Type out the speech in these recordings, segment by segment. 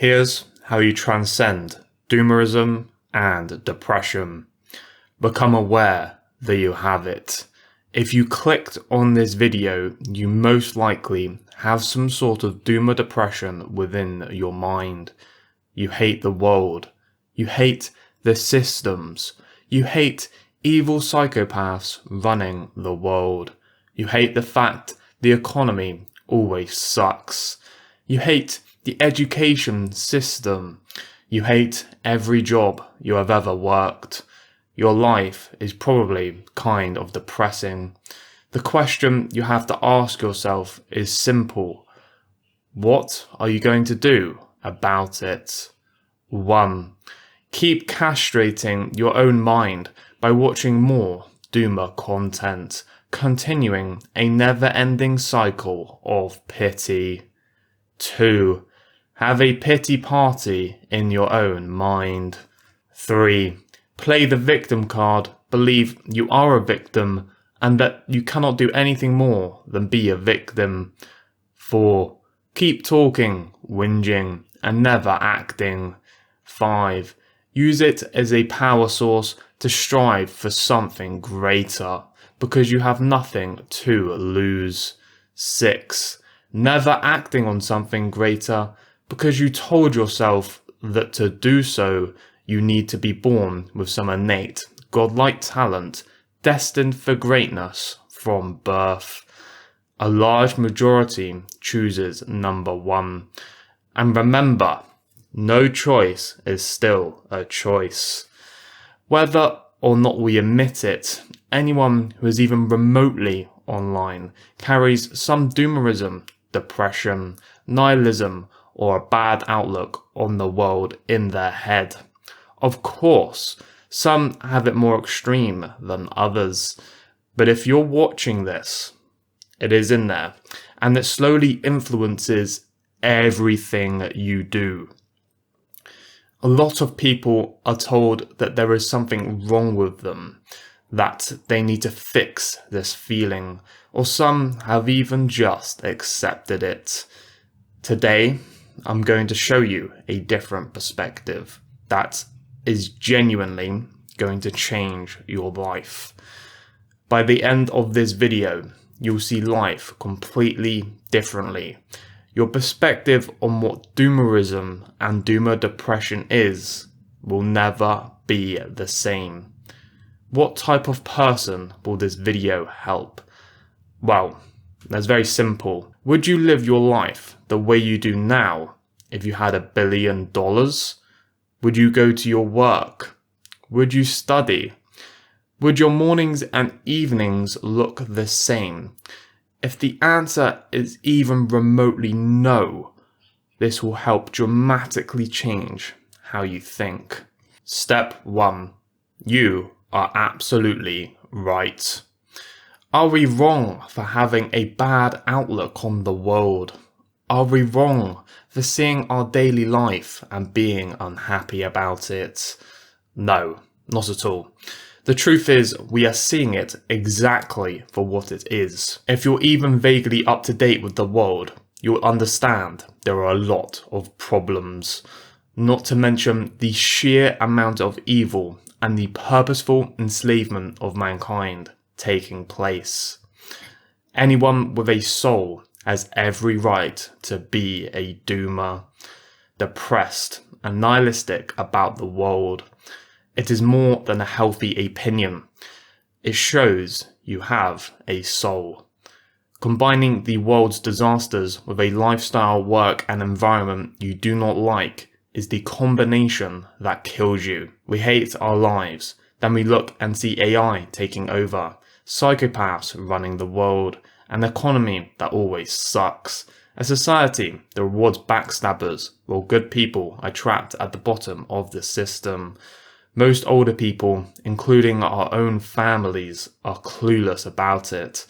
Here's how you transcend doomerism and depression. Become aware that you have it. If you clicked on this video, you most likely have some sort of doomer depression within your mind. You hate the world. You hate the systems. You hate evil psychopaths running the world. You hate the fact the economy always sucks. You hate the education system. You hate every job you have ever worked. Your life is probably kind of depressing. The question you have to ask yourself is simple. What are you going to do about it? 1. Keep castrating your own mind by watching more doomer content, continuing a never-ending cycle of pity. 2. Have a pity party in your own mind. 3. Play the victim card, believe you are a victim and that you cannot do anything more than be a victim. 4. Keep talking, whinging, and never acting. 5. Use it as a power source to strive for something greater, because you have nothing to lose. 6. Never acting on something greater, because you told yourself that to do so, you need to be born with some innate, godlike talent, destined for greatness from birth. A large majority chooses number 1. And remember, no choice is still a choice. Whether or not we admit it, anyone who is even remotely online carries some doomerism, depression, nihilism, or a bad outlook on the world in their head. Of course, some have it more extreme than others, but if you're watching this, it is in there, and it slowly influences everything you do. A lot of people are told that there is something wrong with them, that they need to fix this feeling, or some have even just accepted it. Today, I'm going to show you a different perspective that is genuinely going to change your life. By the end of this video, you'll see life completely differently. Your perspective on what doomerism and doomer depression is will never be the same. What type of person will this video help? Well, that's very simple. Would you live your life the way you do now if you had $1 billion? Would you go to your work? Would you study? Would your mornings and evenings look the same? If the answer is even remotely no, this will help dramatically change how you think. Step 1. You are absolutely right. Are we wrong for having a bad outlook on the world? Are we wrong for seeing our daily life and being unhappy about it? No, not at all. The truth is, we are seeing it exactly for what it is. If you're even vaguely up to date with the world, you'll understand there are a lot of problems. Not to mention the sheer amount of evil and the purposeful enslavement of mankind taking place. Anyone with a soul has every right to be a doomer, depressed and nihilistic about the world. It is more than a healthy opinion. It shows you have a soul. Combining the world's disasters with a lifestyle, work and environment you do not like is the combination that kills you. We hate our lives. Then we look and see AI taking over, psychopaths running the world, an economy that always sucks, a society that rewards backstabbers while good people are trapped at the bottom of the system. Most older people, including our own families, are clueless about it.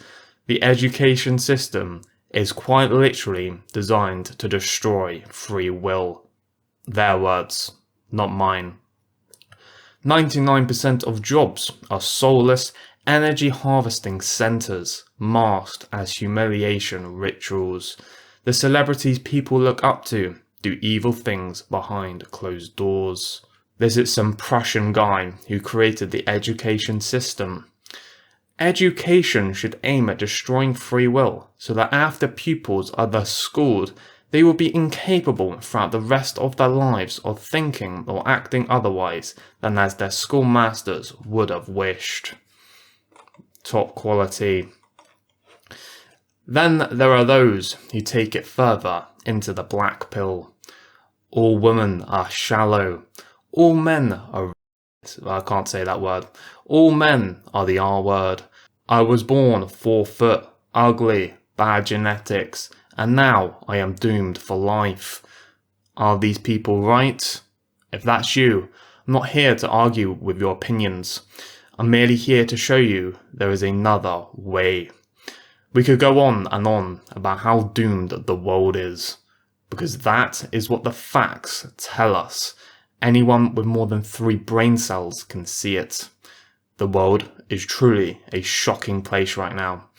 The education system is quite literally designed to destroy free will. Their words, not mine. 99% of jobs are soulless, energy harvesting centers, masked as humiliation rituals. The celebrities people look up to, do evil things behind closed doors. This is some Prussian guy who created the education system. Education should aim at destroying free will, so that after pupils are thus schooled, they will be incapable throughout the rest of their lives of thinking or acting otherwise than as their schoolmasters would have wished. Top quality. Then there are those who take it further into the black pill. All women are shallow. All men are... I can't say that word. All men are the R word. I was born 4 foot, ugly, bad genetics, and now I am doomed for life. Are these people right? If that's you, I'm not here to argue with your opinions. I'm merely here to show you there is another way. We could go on and on about how doomed the world is, because that is what the facts tell us. Anyone with more than 3 brain cells can see it. The world is truly a shocking place right now.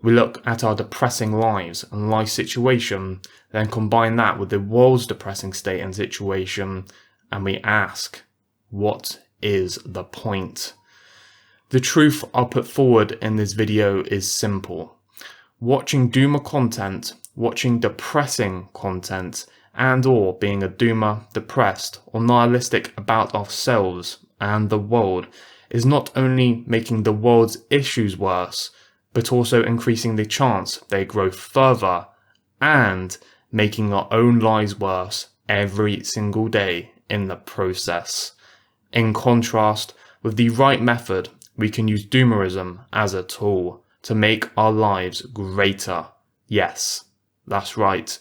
We look at our depressing lives and life situation, then combine that with the world's depressing state and situation, and we ask, what is the point? The truth I'll put forward in this video is simple. Watching doomer content, watching depressing content, and or being a doomer, depressed, or nihilistic about ourselves and the world is not only making the world's issues worse, but also increasing the chance they grow further and making our own lives worse every single day in the process. In contrast, with the right method, we can use doomerism as a tool to make our lives greater. Yes, that's right.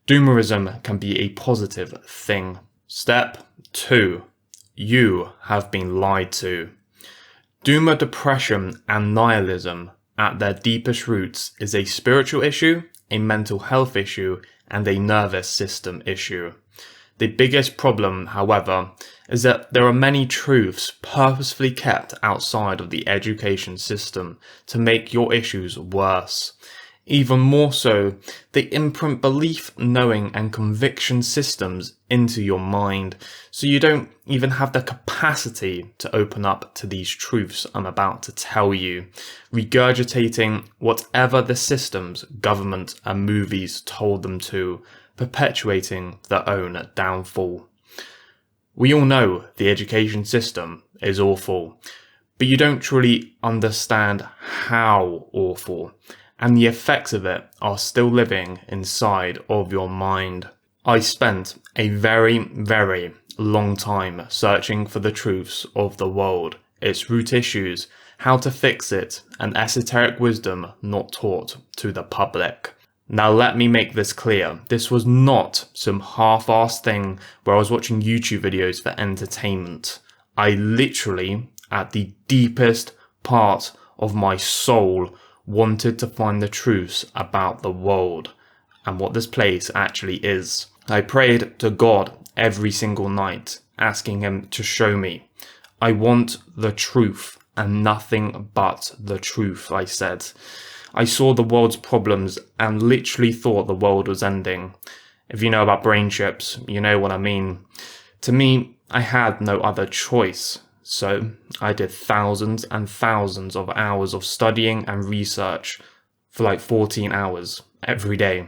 Doomerism can be a positive thing. Step 2. You have been lied to. Doomer depression and nihilism at their deepest roots is a spiritual issue, a mental health issue, and a nervous system issue. The biggest problem, however, is that there are many truths purposefully kept outside of the education system to make your issues worse. Even more so, they imprint belief, knowing, and conviction systems into your mind, so you don't even have the capacity to open up to these truths I'm about to tell you, regurgitating whatever the systems, government, and movies told them to, perpetuating their own downfall. We all know the education system is awful, but you don't truly understand how awful, and the effects of it are still living inside of your mind. I spent a very, very long time searching for the truths of the world, its root issues, how to fix it, and esoteric wisdom not taught to the public. Now let me make this clear, this was not some half-assed thing where I was watching YouTube videos for entertainment. I literally, at the deepest part of my soul, wanted to find the truths about the world and what this place actually is. I prayed to God every single night, asking him to show me. I want the truth and nothing but the truth, I said. I saw the world's problems and literally thought the world was ending. If you know about brain chips, you know what I mean. To me, I had no other choice. So I did thousands and thousands of hours of studying and research for like 14 hours every day.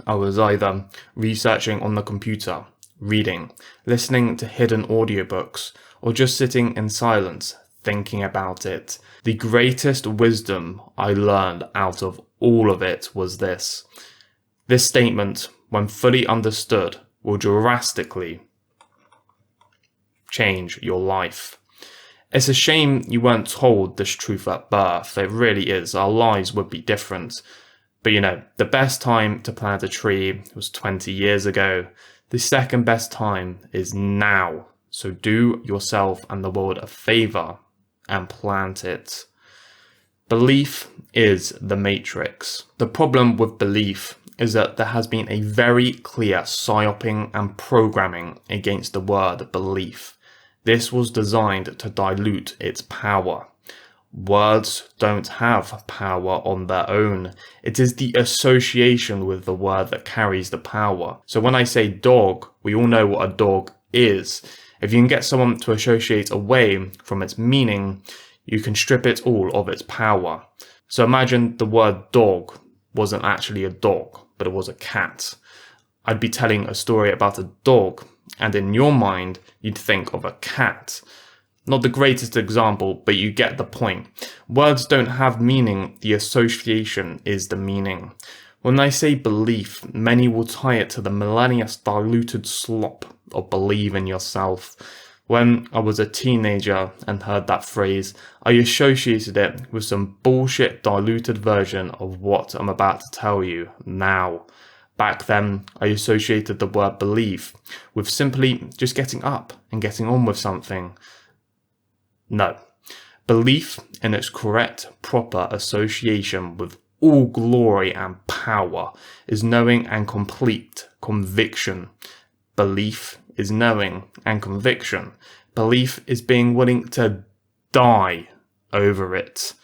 I was either researching on the computer, reading, listening to hidden audiobooks, or just sitting in silence thinking about it. The greatest wisdom I learned out of all of it was this. This statement, when fully understood, will drastically change your life. It's a shame you weren't told this truth at birth. It really is. Our lives would be different. But you know, the best time to plant a tree was 20 years ago. The second best time is now. So do yourself and the world a favor and plant it. Belief is the matrix. The problem with belief is that there has been a very clear psyoping and programming against the word belief. This was designed to dilute its power. Words don't have power on their own. It is the association with the word that carries the power. So when I say dog, we all know what a dog is. If you can get someone to associate away from its meaning, you can strip it all of its power. So imagine the word dog wasn't actually a dog, but it was a cat. I'd be telling a story about a dog, and in your mind, you'd think of a cat. Not the greatest example, but you get the point. Words don't have meaning, the association is the meaning. When I say belief, many will tie it to the millennia's diluted slop of believe in yourself. When I was a teenager and heard that phrase, I associated it with some bullshit diluted version of what I'm about to tell you now. Back then, I associated the word believe with simply just getting up and getting on with something. No. Belief in its correct, proper association with all glory and power is knowing and complete conviction. Belief is knowing and conviction. Belief is being willing to die over it.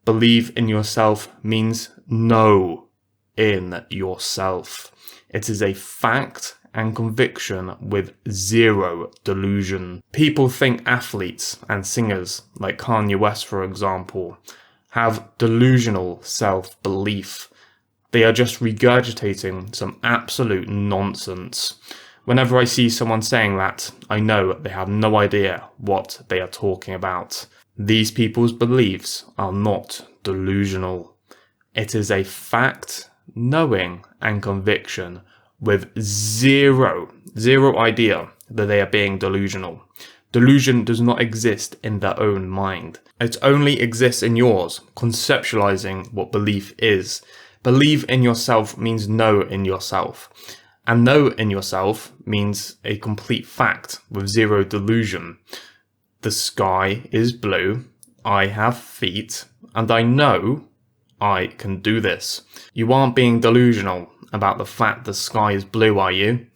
Believe in yourself means know in yourself. It is a fact and conviction with zero delusion. People think athletes and singers, like Kanye West for example, have delusional self-belief. They are just regurgitating some absolute nonsense. Whenever I see someone saying that, I know they have no idea what they are talking about. These people's beliefs are not delusional. It is a fact, knowing, and conviction with zero idea that they are being delusional. Delusion does not exist in their own mind. It only exists in yours, conceptualizing what belief is. Believe in yourself means know in yourself. And know in yourself means a complete fact with zero delusion. The sky is blue, I have feet, and I know I can do this. You aren't being delusional about the fact the sky is blue, are you?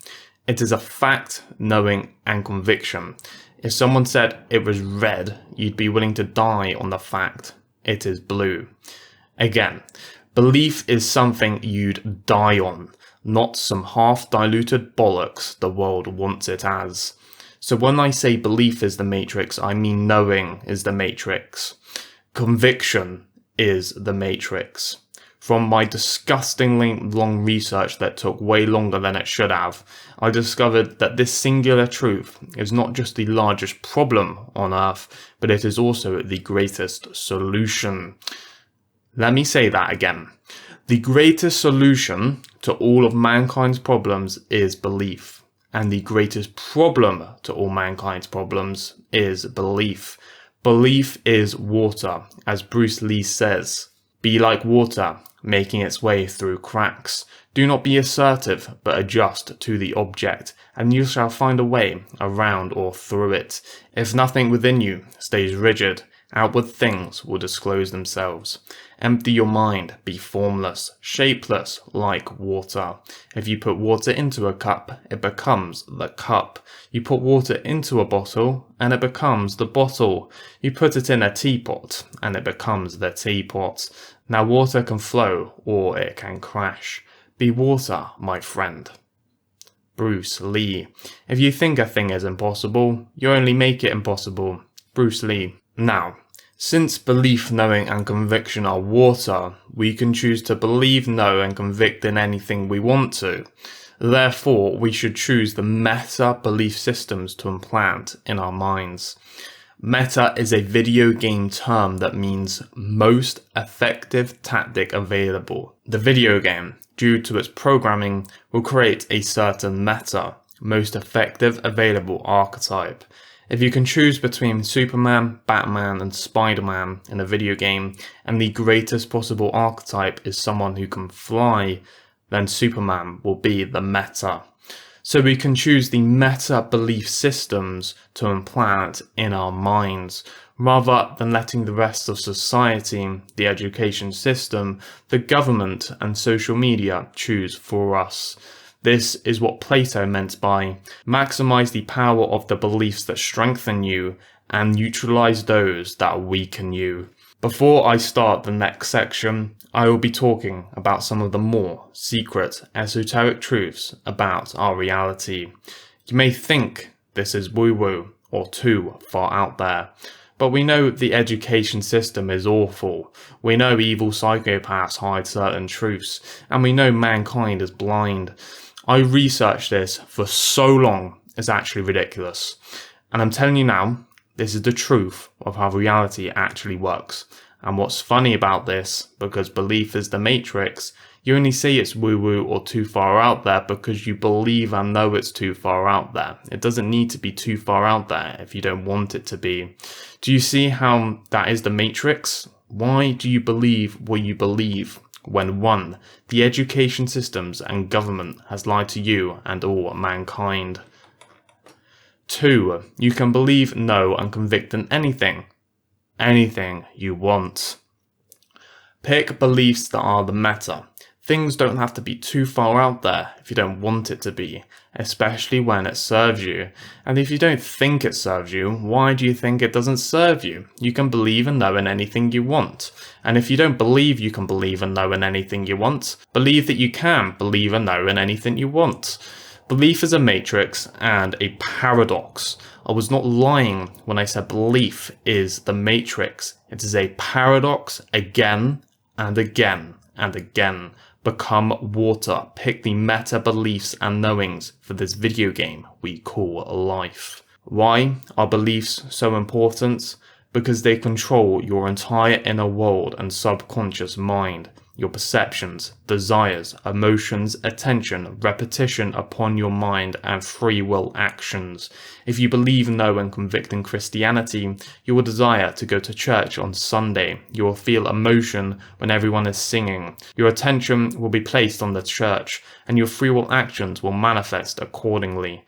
It is a fact, knowing, and conviction. If someone said it was red, you'd be willing to die on the fact it is blue. Again, belief is something you'd die on, not some half-diluted bollocks the world wants it as. So when I say belief is the matrix, I mean knowing is the matrix. Conviction is the matrix. From my disgustingly long research that took way longer than it should have, I discovered that this singular truth is not just the largest problem on Earth, but it is also the greatest solution. Let me say that again. The greatest solution to all of mankind's problems is belief. And the greatest problem to all mankind's problems is belief. Belief is water, as Bruce Lee says. Be like water, making its way through cracks. Do not be assertive, but adjust to the object, and you shall find a way around or through it. If nothing within you stays rigid, outward things will disclose themselves. Empty your mind, be formless, shapeless, like water. If you put water into a cup, it becomes the cup. You put water into a bottle, and it becomes the bottle. You put it in a teapot, and it becomes the teapot. Now water can flow, or it can crash. Be water, my friend. Bruce Lee. If you think a thing is impossible, you only make it impossible. Bruce Lee. Now, since belief, knowing, and conviction are water, we can choose to believe, know, and convict in anything we want to. Therefore, we should choose the meta belief systems to implant in our minds. Meta is a video game term that means most effective tactic available. The video game, due to its programming, will create a certain meta, most effective available archetype. If you can choose between Superman, Batman, and Spider-Man in a video game, and the greatest possible archetype is someone who can fly, then Superman will be the meta. So we can choose the meta belief systems to implant in our minds, rather than letting the rest of society, the education system, the government, and social media choose for us. This is what Plato meant by maximize the power of the beliefs that strengthen you and neutralize those that weaken you. Before I start the next section, I will be talking about some of the more secret, esoteric truths about our reality. You may think this is woo-woo or too far out there, but we know the education system is awful, we know evil psychopaths hide certain truths, and we know mankind is blind. I researched this for so long, it's actually ridiculous. And I'm telling you now, this is the truth of how reality actually works. And what's funny about this, because belief is the matrix, you only say it's woo-woo or too far out there because you believe and know it's too far out there. It doesn't need to be too far out there if you don't want it to be. Do you see how that is the matrix? Why do you believe what you believe when 1. The education systems and government has lied to you and all mankind? 2. You can believe, know and convict in anything you want. Pick beliefs that are the meta. Things don't have to be too far out there if you don't want it to be, especially when it serves you. And if you don't think it serves you, why do you think it doesn't serve you? You can believe and know in anything you want. And if you don't believe you can believe and know in anything you want, believe that you can believe and know in anything you want. Belief is a matrix and a paradox. I was not lying when I said belief is the matrix. It is a paradox again and again and again. Become water. Pick the meta beliefs and knowings for this video game we call life. Why are beliefs so important? Because they control your entire inner world and subconscious mind. Your perceptions, desires, emotions, attention, repetition upon your mind, and free will actions. If you believe, know, and convict in Christianity, you will desire to go to church on Sunday. You will feel emotion when everyone is singing. Your attention will be placed on the church, and your free will actions will manifest accordingly.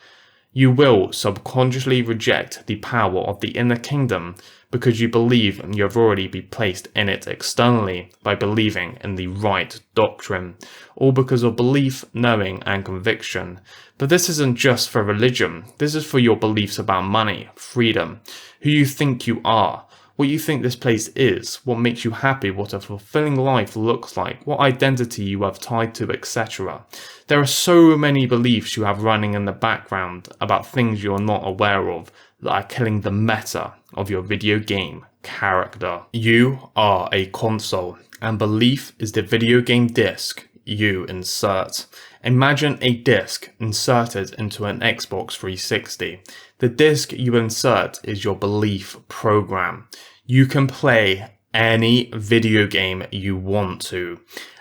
You will subconsciously reject the power of the inner kingdom because you believe you have already been placed in it externally by believing in the right doctrine, all because of belief, knowing, and conviction. But this isn't just for religion. This is for your beliefs about money, freedom, who you think you are, what you think this place is, what makes you happy, what a fulfilling life looks like, what identity you have tied to, etc. There are so many beliefs you have running in the background about things you're not aware of that are killing the meta of your video game character. You are a console, and belief is the video game disc you insert. Imagine a disc inserted into an Xbox 360. The disc you insert is your belief program. You can play any video game you want to,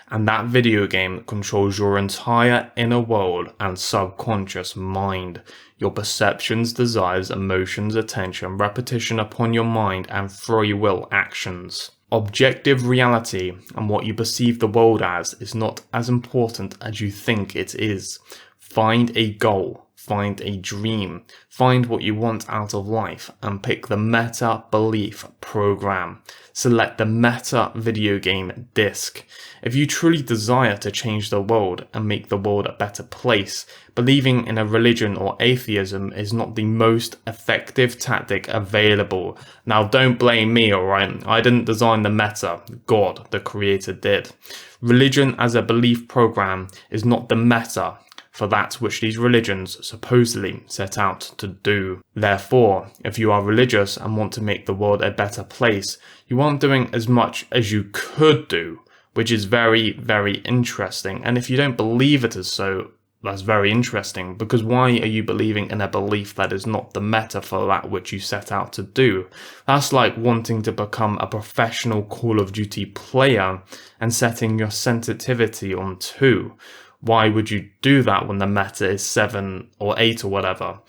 and that video game controls your entire inner world and subconscious mind. Your perceptions, desires, emotions, attention, repetition upon your mind, and free will actions. Objective reality and what you perceive the world as is not as important as you think it is. Find a goal, find a dream, find what you want out of life, and pick the meta belief program. Select the meta video game disc. If you truly desire to change the world and make the world a better place, believing in a religion or atheism is not the most effective tactic available. Now don't blame me, alright? I didn't design the meta, God, the creator, did. Religion as a belief program is not the meta for that which these religions supposedly set out to do. Therefore, if you are religious and want to make the world a better place, you aren't doing as much as you could do, which is very, very interesting. And if you don't believe it is so, that's very interesting, because why are you believing in a belief that is not the meta for that which you set out to do? That's like wanting to become a professional Call of Duty player and setting your sensitivity on 2. Why would you do that when the meta is 7 or 8 or whatever?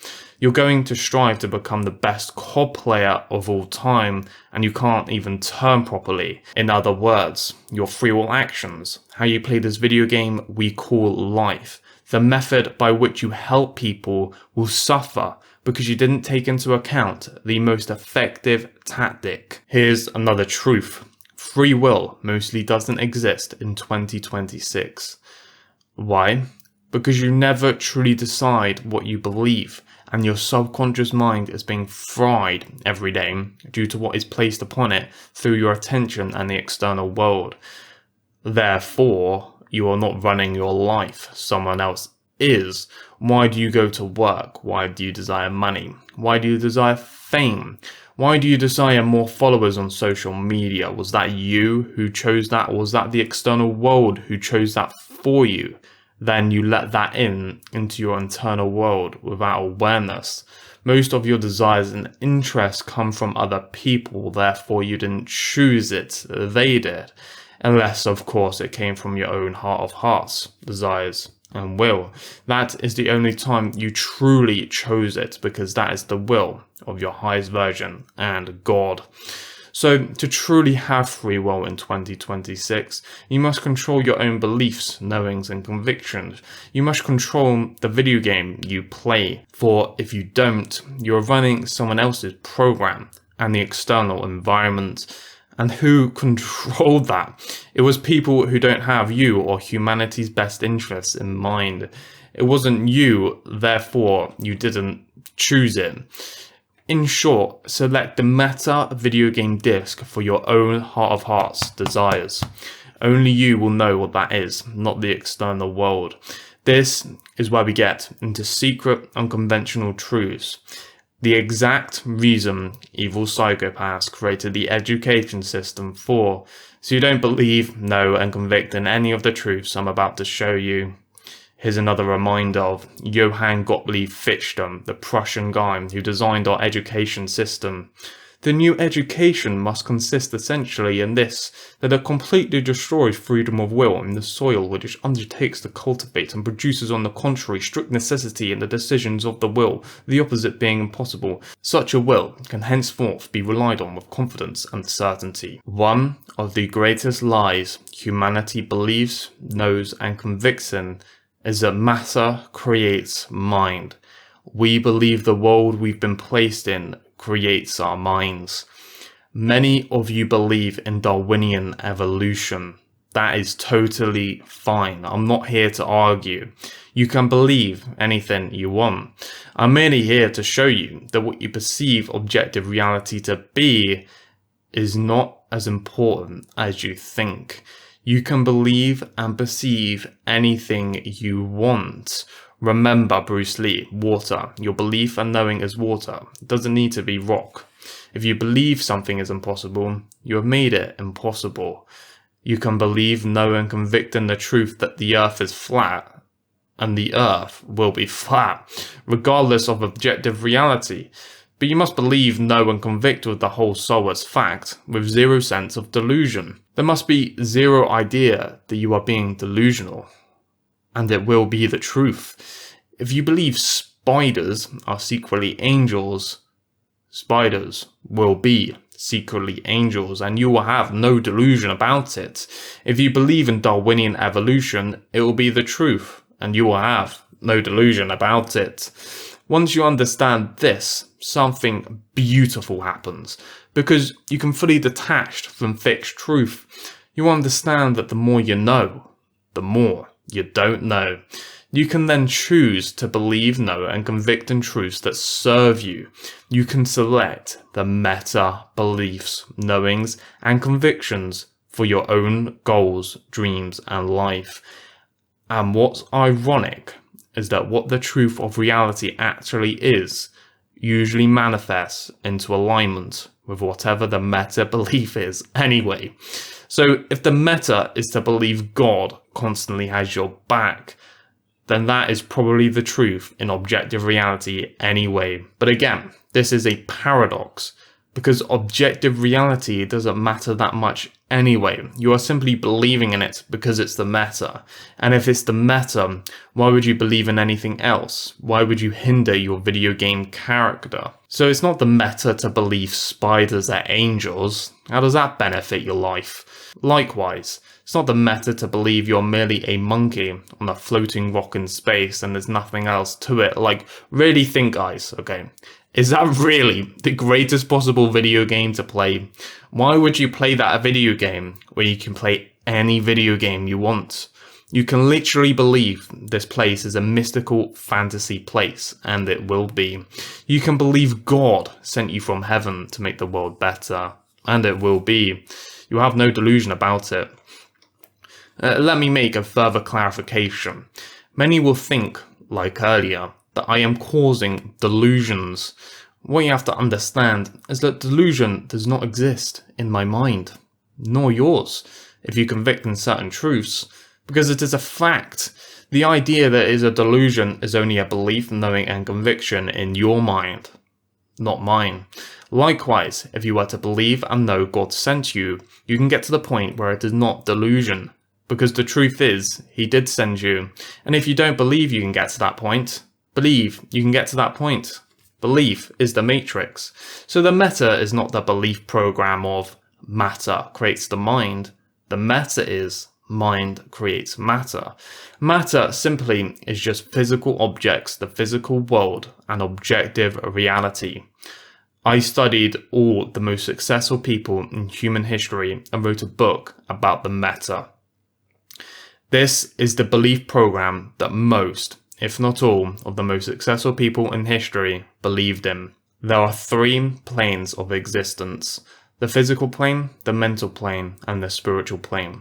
You're going to strive to become the best COD player of all time, and you can't even turn properly. In other words, your free will actions, how you play this video game we call life, the method by which you help people will suffer because you didn't take into account the most effective tactic. Here's another truth. Free will mostly doesn't exist in 2026. Why? Because you never truly decide what you believe, and your subconscious mind is being fried every day due to what is placed upon it through your attention and the external world. Therefore, you are not running your life, someone else is. Why do you go to work? Why do you desire money? Why do you desire fame? Why do you desire more followers on social media? Was that you who chose that, or was that the external world who chose that for you? Then you let that into your internal world without awareness. Most of your desires and interests come from other people, therefore you didn't choose it, they did. Unless, of course, it came from your own heart of hearts, desires, and will. That is the only time you truly chose it, because that is the will of your highest version and God. So to truly have free will in 2026, you must control your own beliefs, knowings, and convictions. You must control the video game you play, for if you don't, you're running someone else's program and the external environment. And who controlled that? It was people who don't have you or humanity's best interests in mind. It wasn't you, therefore you didn't choose it. In short, select the meta video game disc for your own heart of hearts desires. Only you will know what that is, not the external world. This is where we get into secret, unconventional truths. The exact reason evil psychopaths created the education system for, so you don't believe, know, and convict in any of the truths I'm about to show you. Here's another reminder of Johann Gottlieb Fichte, the Prussian guy who designed our education system. The new education must consist essentially in this, that it completely destroys freedom of will in the soil which it undertakes to cultivate, and produces on the contrary strict necessity in the decisions of the will, the opposite being impossible. Such a will can henceforth be relied on with confidence and certainty. One of the greatest lies humanity believes, knows, and convicts in is that matter creates mind. We believe the world we've been placed in creates our minds. Many of you believe in Darwinian evolution. That is totally fine. I'm not here to argue. You can believe anything you want. I'm merely here to show you that what you perceive objective reality to be is not as important as you think. You can believe and perceive anything you want. Remember Bruce Lee, water. Your belief and knowing is water. It doesn't need to be rock. If you believe something is impossible, you have made it impossible. You can believe, know, and convict in the truth that the earth is flat, and the earth will be flat, regardless of objective reality. But you must believe, know, and convict with the whole soul as fact, with zero sense of delusion. There must be zero idea that you are being delusional, and it will be the truth. If you believe spiders are secretly angels, spiders will be secretly angels, and you will have no delusion about it. If you believe in Darwinian evolution, it will be the truth, and you will have no delusion about it. Once you understand this, something beautiful happens, because you can fully detach from fixed truth. You understand that the more you know, the more you don't know. You can then choose to believe, know, and convict in truths that serve you. You can select the meta beliefs, knowings, and convictions for your own goals, dreams, and life. And what's ironic is that what the truth of reality actually is usually manifests into alignment with whatever the meta belief is anyway. So if the meta is to believe God constantly has your back, then that is probably the truth in objective reality anyway. But again, this is a paradox, because objective reality doesn't matter that much anyway. You are simply believing in it because it's the meta. And if it's the meta, why would you believe in anything else? Why would you hinder your video game character? So it's not the meta to believe spiders are angels. How does that benefit your life? Likewise, it's not the meta to believe you're merely a monkey on a floating rock in space and there's nothing else to it. Like, really think, guys, okay? Is that really the greatest possible video game to play? Why would you play that video game when you can play any video game you want? You can literally believe this place is a mystical fantasy place, and it will be. You can believe God sent you from heaven to make the world better, and it will be. You have no delusion about it. Let me make a further clarification. Many will think, like earlier, that I am causing delusions. What you have to understand is that delusion does not exist in my mind, nor yours, if you convict in certain truths, because it is a fact. The idea that it is a delusion is only a belief, knowing, and conviction in your mind, not mine. Likewise, if you were to believe and know God sent you, you can get to the point where it is not delusion, because the truth is, he did send you. And if you don't believe you can get to that point, believe you can get to that point. Belief is the matrix. So the meta is not the belief program of matter creates the mind. The meta is mind creates matter. Matter simply is just physical objects, the physical world, and objective reality. I studied all the most successful people in human history and wrote a book about the meta. This is the belief program that most, if not all, of the most successful people in history believed in. There are 3 planes of existence: the physical plane, the mental plane, and the spiritual plane.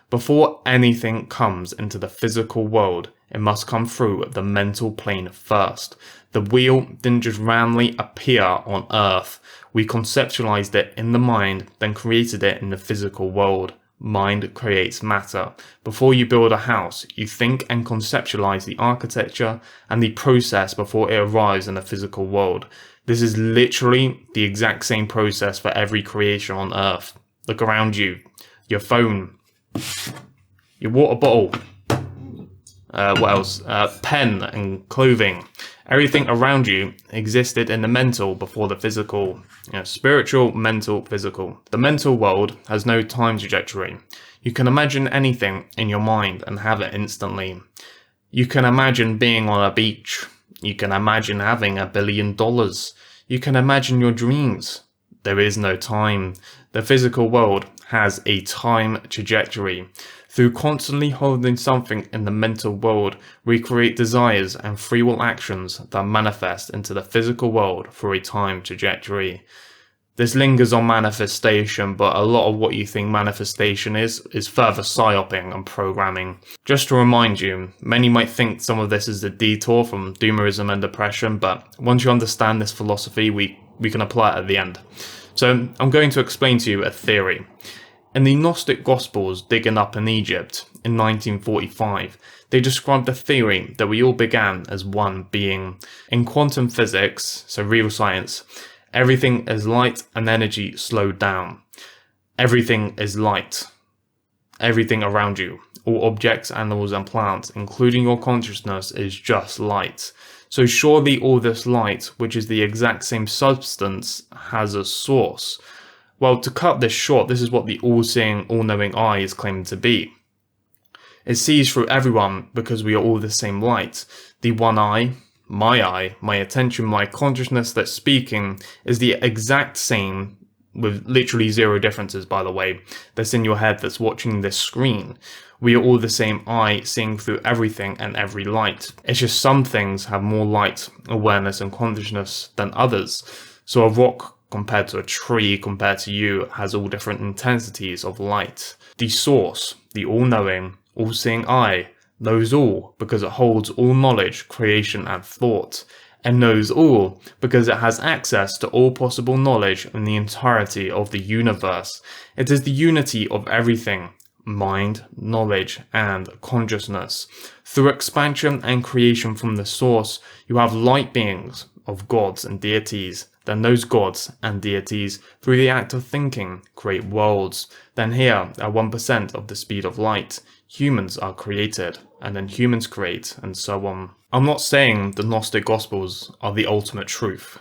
Before anything comes into the physical world, it must come through the mental plane first. The wheel didn't just randomly appear on Earth. We conceptualized it in the mind, then created it in the physical world. Mind creates matter. Before you build a house, you think and conceptualize the architecture and the process before it arrives in the physical world. This is literally the exact same process for every creation on Earth. Look around you. Your phone. Your water bottle. What else? Pen and clothing. Everything around you existed in the mental before the physical. Spiritual, mental, physical. The mental world has no time trajectory. You can imagine anything in your mind and have it instantly. You can imagine being on a beach. You can imagine having $1 billion. You can imagine your dreams. There is no time. The physical world has a time trajectory. Through constantly holding something in the mental world, we create desires and free will actions that manifest into the physical world through a time trajectory. This lingers on manifestation, but a lot of what you think manifestation is further psyoping and programming. Just to remind you, many might think some of this is a detour from Doomerism and depression, but once you understand this philosophy, we can apply it at the end. So I'm going to explain to you a theory. In the Gnostic Gospels digging up in Egypt in 1945, they described a theory that we all began as one being. In quantum physics, so real science, everything is light and energy slowed down. Everything is light. Everything around you, all objects, animals and plants, including your consciousness, is just light. So surely all this light, which is the exact same substance, has a source. Well, to cut this short, this is what the all-seeing, all-knowing eye is claiming to be. It sees through everyone because we are all the same light. The one eye, my attention, my consciousness that's speaking is the exact same, with literally 0 differences, by the way, that's in your head that's watching this screen. We are all the same eye, seeing through everything and every light. It's just some things have more light, awareness and consciousness than others. So a rock compared to a tree, compared to you, has all different intensities of light. The source, the all-knowing, all-seeing eye, knows all because it holds all knowledge, creation and thought, and knows all because it has access to all possible knowledge in the entirety of the universe. It is the unity of everything, mind, knowledge, and consciousness. Through expansion and creation from the source, you have light beings of gods and deities. Then those gods and deities, through the act of thinking, create worlds. Then here, at 1% of the speed of light, humans are created, and then humans create, and so on. I'm not saying the Gnostic Gospels are the ultimate truth.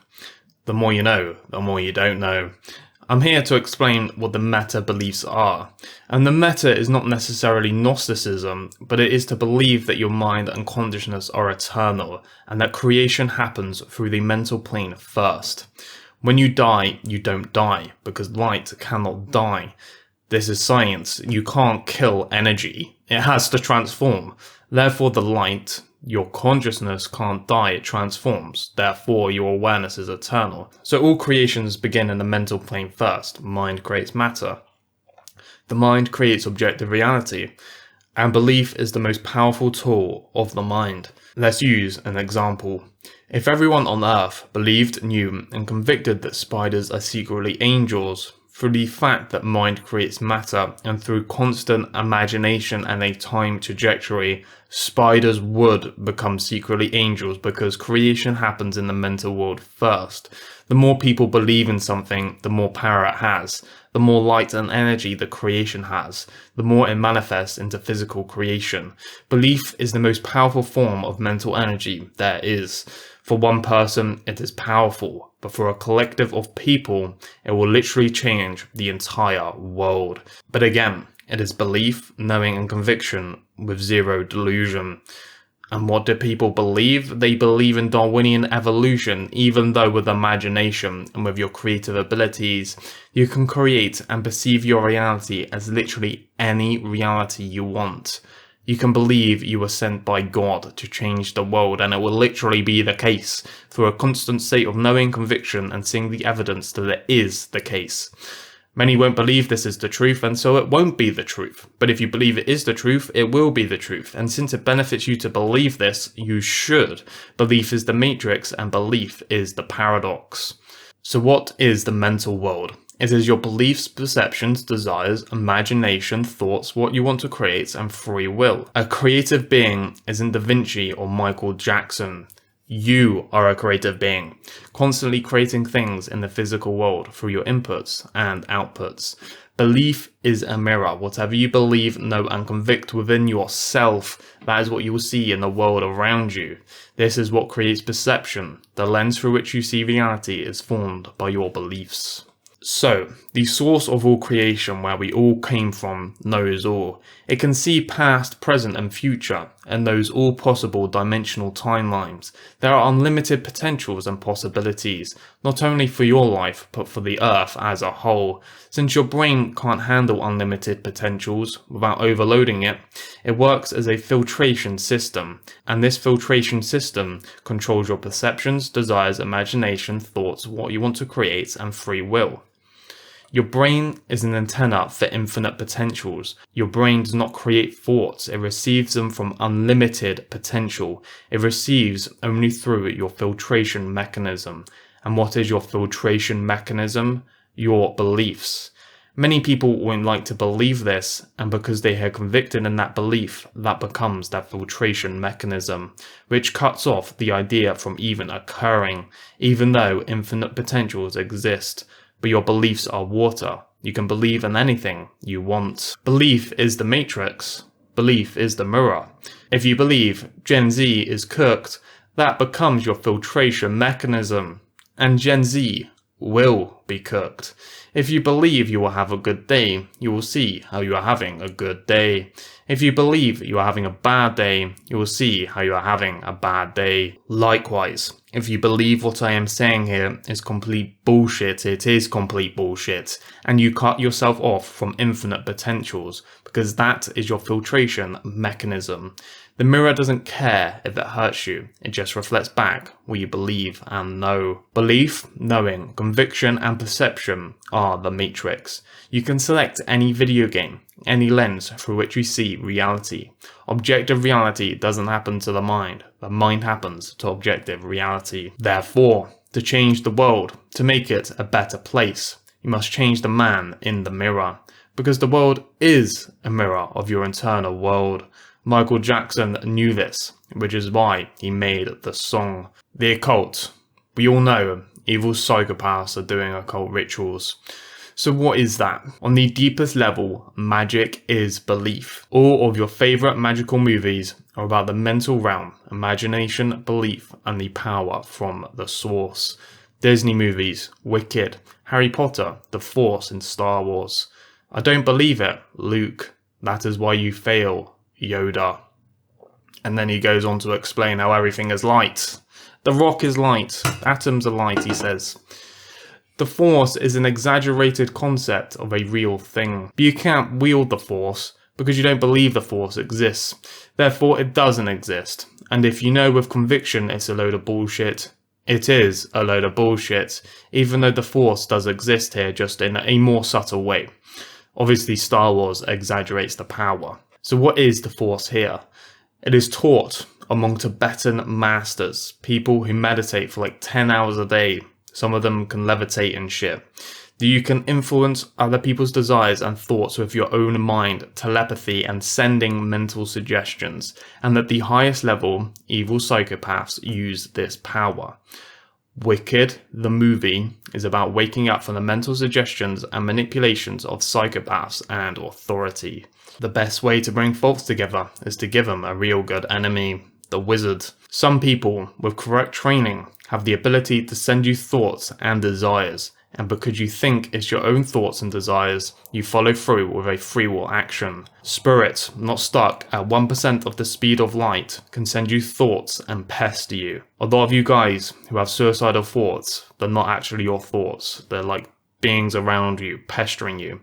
The more you know, the more you don't know. I'm here to explain what the meta beliefs are. And the meta is not necessarily Gnosticism, but it is to believe that your mind and consciousness are eternal, and that creation happens through the mental plane first. When you die, you don't die, because light cannot die. This is science. You can't kill energy. It has to transform. Therefore, the light, your consciousness can't die, it transforms. Therefore, your awareness is eternal. So all creations begin in the mental plane first. Mind creates matter. The mind creates objective reality. And belief is the most powerful tool of the mind. Let's use an example. If everyone on Earth believed, knew, and convicted that spiders are secretly angels, through the fact that mind creates matter and through constant imagination and a time trajectory, spiders would become secretly angels because creation happens in the mental world first. The more people believe in something, the more power it has. The more light and energy the creation has, the more it manifests into physical creation. Belief is the most powerful form of mental energy there is. For one person, it is powerful, but for a collective of people, it will literally change the entire world. But again, it is belief, knowing, and conviction with zero delusion. And what do people believe? They believe in Darwinian evolution, even though with imagination and with your creative abilities, you can create and perceive your reality as literally any reality you want. You can believe you were sent by God to change the world, and it will literally be the case through a constant state of knowing, conviction, and seeing the evidence that it is the case. Many won't believe this is the truth, and so it won't be the truth. But if you believe it is the truth, it will be the truth. And since it benefits you to believe this, you should. Belief is the matrix, and belief is the paradox. So what is the mental world? It is your beliefs, perceptions, desires, imagination, thoughts, what you want to create, and free will. A creative being isn't Da Vinci or Michael Jackson. You are a creative being, constantly creating things in the physical world through your inputs and outputs. Belief is a mirror. Whatever you believe, know, and convict within yourself, that is what you will see in the world around you. This is what creates perception. The lens through which you see reality is formed by your beliefs. So, the source of all creation, where we all came from, knows all. It can see past, present, and future, and knows all possible dimensional timelines. There are unlimited potentials and possibilities, not only for your life, but for the Earth as a whole. Since your brain can't handle unlimited potentials without overloading it, it works as a filtration system, and this filtration system controls your perceptions, desires, imagination, thoughts, what you want to create, and free will. Your brain is an antenna for infinite potentials. Your brain does not create thoughts, it receives them from unlimited potential. It receives only through your filtration mechanism. And what is your filtration mechanism? Your beliefs. Many people won't like to believe this, and because they are convicted in that belief, that becomes their filtration mechanism, which cuts off the idea from even occurring, even though infinite potentials exist. But your beliefs are water. You can believe in anything you want. Belief is the matrix. Belief is the mirror. If you believe Gen Z is cooked, that becomes your filtration mechanism. And Gen Z will be cooked. If you believe you will have a good day, you will see how you are having a good day. If you believe you are having a bad day, you will see how you are having a bad day. Likewise, if you believe what I am saying here is complete bullshit, it is complete bullshit, and you cut yourself off from infinite potentials, because that is your filtration mechanism. The mirror doesn't care if it hurts you, it just reflects back what you believe and know. Belief, knowing, conviction, and perception are the matrix. You can select any video game, any lens through which you see reality. Objective reality doesn't happen to the mind happens to objective reality. Therefore, to change the world, to make it a better place, you must change the man in the mirror, because the world is a mirror of your internal world. Michael Jackson knew this, which is why he made the song. The occult. We all know evil psychopaths are doing occult rituals. So what is that? On the deepest level, magic is belief. All of your favourite magical movies are about the mental realm, imagination, belief, and the power from the source. Disney movies, Wicked, Harry Potter, The Force, and Star Wars. I don't believe it, Luke. That is why you fail, Yoda. And then he goes on to explain how everything is light. The rock is light, atoms are light, he says. The Force is an exaggerated concept of a real thing, but you can't wield the Force because you don't believe the Force exists. Therefore, it doesn't exist. And if you know with conviction it's a load of bullshit, it is a load of bullshit, even though the Force does exist here, just in a more subtle way. Obviously, Star Wars exaggerates the power. So what is the Force here? It is taught among Tibetan masters, people who meditate for like 10 hours a day. Some of them can levitate and shit. That you can influence other people's desires and thoughts with your own mind, telepathy, and sending mental suggestions, and that the highest level evil psychopaths use this power. Wicked, the movie, is about waking up from the mental suggestions and manipulations of psychopaths and authority. The best way to bring folks together is to give them a real good enemy, the wizard. Some people with correct training have the ability to send you thoughts and desires, and because you think it's your own thoughts and desires, you follow through with a free will action. Spirits, not stuck at 1% of the speed of light, can send you thoughts and pester you. A lot of you guys who have suicidal thoughts, they're not actually your thoughts. They're like beings around you, pestering you.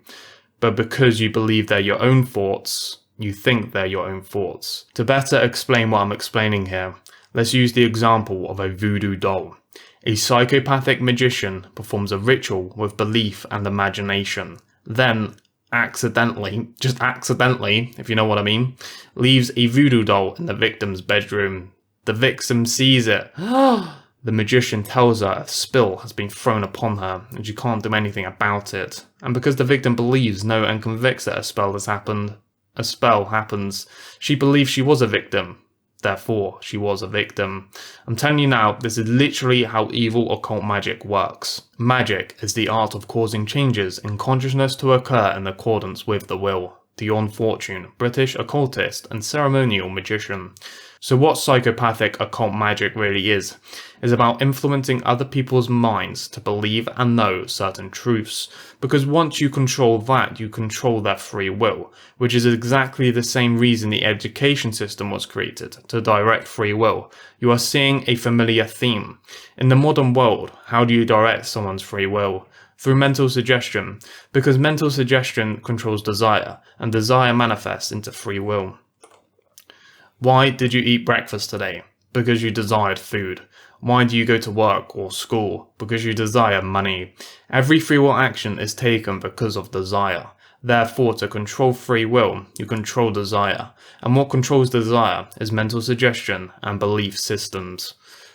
But because you believe they're your own thoughts, you think they're your own thoughts. To better explain what I'm explaining here, let's use the example of a voodoo doll. A psychopathic magician performs a ritual with belief and imagination, then accidentally, just accidentally, if you know what I mean, leaves a voodoo doll in the victim's bedroom. The victim sees it. The magician tells her a spell has been thrown upon her and she can't do anything about it. And because the victim believes, no, and convicts that a spell happens, she believes she was a victim. Therefore, she was a victim. I'm telling you now, this is literally how evil occult magic works. Magic is the art of causing changes in consciousness to occur in accordance with the will. Dion Fortune, British occultist and ceremonial magician. So what psychopathic occult magic really is about influencing other people's minds to believe and know certain truths. Because once you control that, you control their free will, which is exactly the same reason the education system was created, to direct free will. You are seeing a familiar theme. In the modern world, how do you direct someone's free will? Through mental suggestion, because mental suggestion controls desire, and desire manifests into free will. Why did you eat breakfast today? Because you desired food. Why do you go to work or school? Because you desire money. Every free will action is taken because of desire. Therefore, to control free will, you control desire. And what controls desire is mental suggestion and belief systems.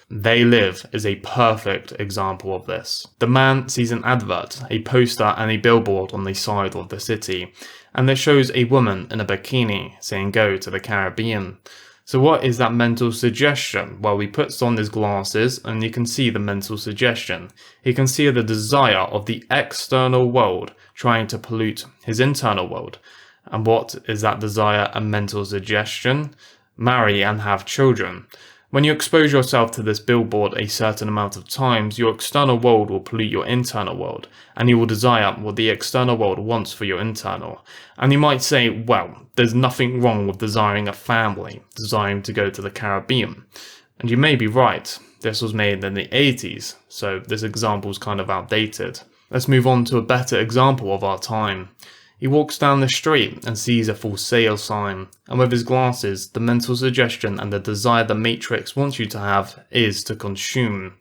They Live is a perfect example of this. The man sees an advert, a poster and a billboard on the side of the city, and it shows a woman in a bikini saying go to the Caribbean. So what is that mental suggestion? Well, he puts on his glasses and you can see the mental suggestion. He can see the desire of the external world trying to pollute his internal world. And what is that desire and mental suggestion? Marry and have children. When you expose yourself to this billboard a certain amount of times, your external world will pollute your internal world, and you will desire what the external world wants for your internal. And you might say, well, there's nothing wrong with desiring a family, desiring to go to the Caribbean. And you may be right, this was made in the 80s, so this example is kind of outdated. Let's move on to a better example of our time. He walks down the street and sees a for sale sign, and with his glasses, the mental suggestion and the desire the Matrix wants you to have is to consume.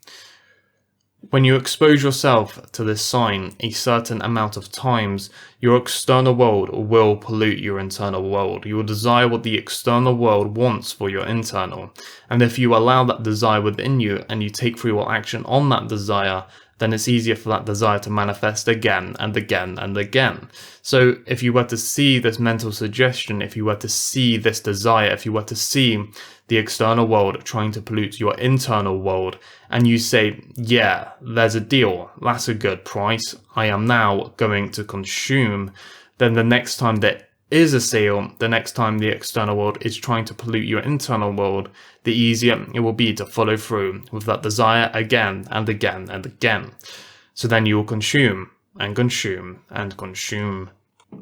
When you expose yourself to this sign a certain amount of times, your external world will pollute your internal world. You will desire what the external world wants for your internal, and if you allow that desire within you and you take free will action on that desire, then it's easier for that desire to manifest again and again and again. So if you were to see this mental suggestion, if you were to see this desire, if you were to see the external world trying to pollute your internal world, and you say, yeah, there's a deal, that's a good price, I am now going to consume, then the next time there is a sale, the next time the external world is trying to pollute your internal world, the easier it will be to follow through with that desire again and again and again. So then you will consume and consume and consume.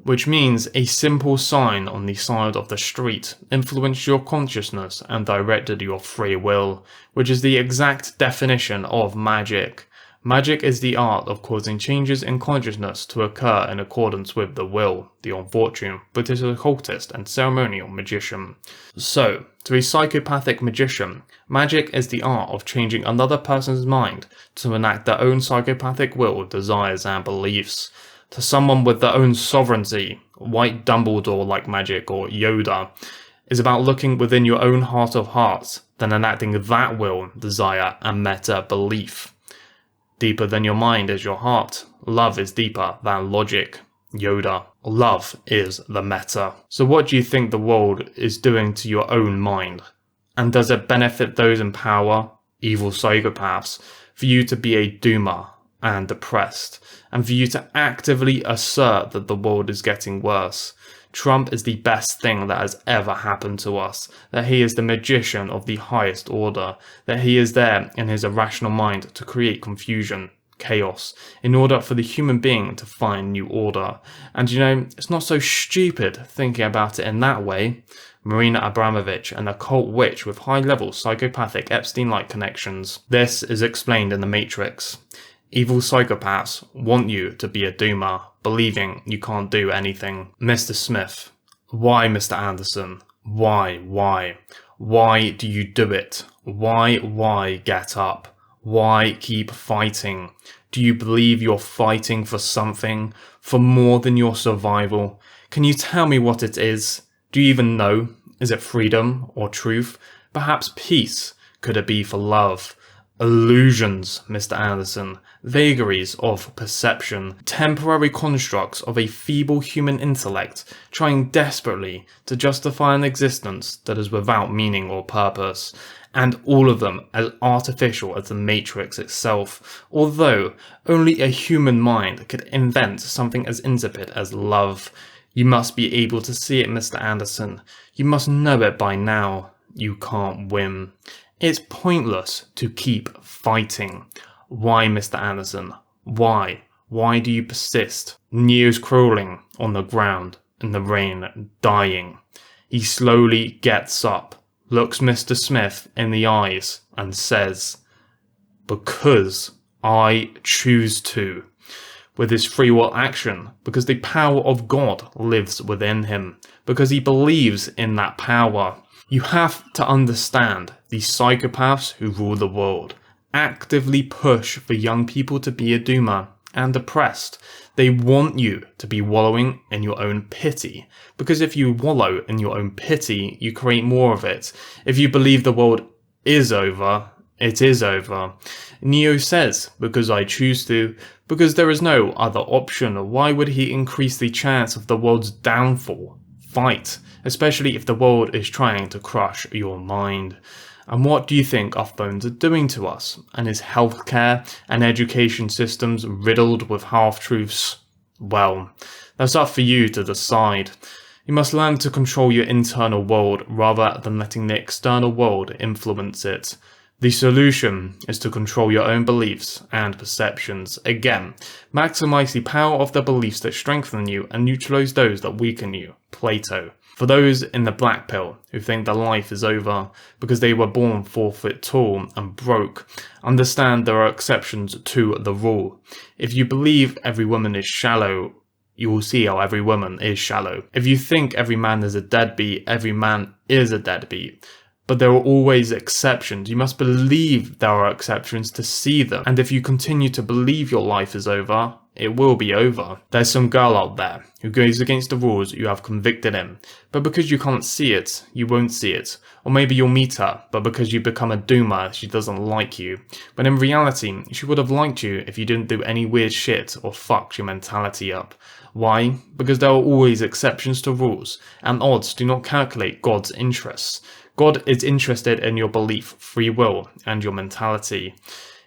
Which means a simple sign on the side of the street influenced your consciousness and directed your free will, which is the exact definition of magic. Magic is the art of causing changes in consciousness to occur in accordance with the will, the unfortunate British occultist and ceremonial magician. So, to a psychopathic magician, magic is the art of changing another person's mind to enact their own psychopathic will, desires and beliefs. To someone with their own sovereignty, white Dumbledore-like magic or Yoda is about looking within your own heart of hearts, then enacting that will, desire and meta belief. Deeper than your mind is your heart. Love is deeper than logic. Yoda. Love is the meta. So what do you think the world is doing to your own mind? And does it benefit those in power, evil psychopaths, for you to be a doomer and depressed, and for you to actively assert that the world is getting worse? Trump is the best thing that has ever happened to us, that he is the magician of the highest order, that he is there in his irrational mind to create confusion, chaos, in order for the human being to find new order. And you know, it's not so stupid thinking about it in that way. Marina Abramovich, an occult witch with high-level psychopathic Epstein-like connections. This is explained in The Matrix. Evil psychopaths want you to be a doomer, believing you can't do anything. Mr. Smith. Why, Mr. Anderson? Why? Why do you do it? Why get up? Why keep fighting? Do you believe you're fighting for something? For more than your survival? Can you tell me what it is? Do you even know? Is it freedom or truth? Perhaps peace? Could it be for love? Illusions, Mr. Anderson, vagaries of perception, temporary constructs of a feeble human intellect trying desperately to justify an existence that is without meaning or purpose, and all of them as artificial as the Matrix itself, although only a human mind could invent something as insipid as love. You must be able to see it, Mr. Anderson. You must know it by now. You can't win. It's pointless to keep fighting. Why, Mr. Anderson? Why? Why do you persist? Neo's crawling on the ground in the rain, dying. He slowly gets up, looks Mr. Smith in the eyes and says, "Because I choose to." With his free will action, because the power of God lives within him, because he believes in that power. You have to understand, the psychopaths who rule the world actively push for young people to be a doomer and depressed. They want you to be wallowing in your own pity, because if you wallow in your own pity, you create more of it. If you believe the world is over, it is over. Neo says, "Because I choose to," because there is no other option. Why would he increase the chance of the world's downfall? Fight, especially if the world is trying to crush your mind. And what do you think our phones are doing to us? And is healthcare and education systems riddled with half-truths? Well, that's up for you to decide. You must learn to control your internal world rather than letting the external world influence it. The solution is to control your own beliefs and perceptions. Again, maximize the power of the beliefs that strengthen you and neutralize those that weaken you. Plato. For those in the black pill who think that life is over because they were born 4 foot tall and broke, understand there are exceptions to the rule. If you believe every woman is shallow, you will see how every woman is shallow. If you think every man is a deadbeat, every man is a deadbeat. But there are always exceptions. You must believe there are exceptions to see them. And if you continue to believe your life is over, it will be over. There's some girl out there who goes against the rules you have convicted him, but because you can't see it, you won't see it. Or maybe you'll meet her, but because you become a doomer, she doesn't like you. But in reality, she would have liked you if you didn't do any weird shit or fucked your mentality up. Why? Because there are always exceptions to rules, and odds do not calculate God's interests. God is interested in your belief, free will, and your mentality.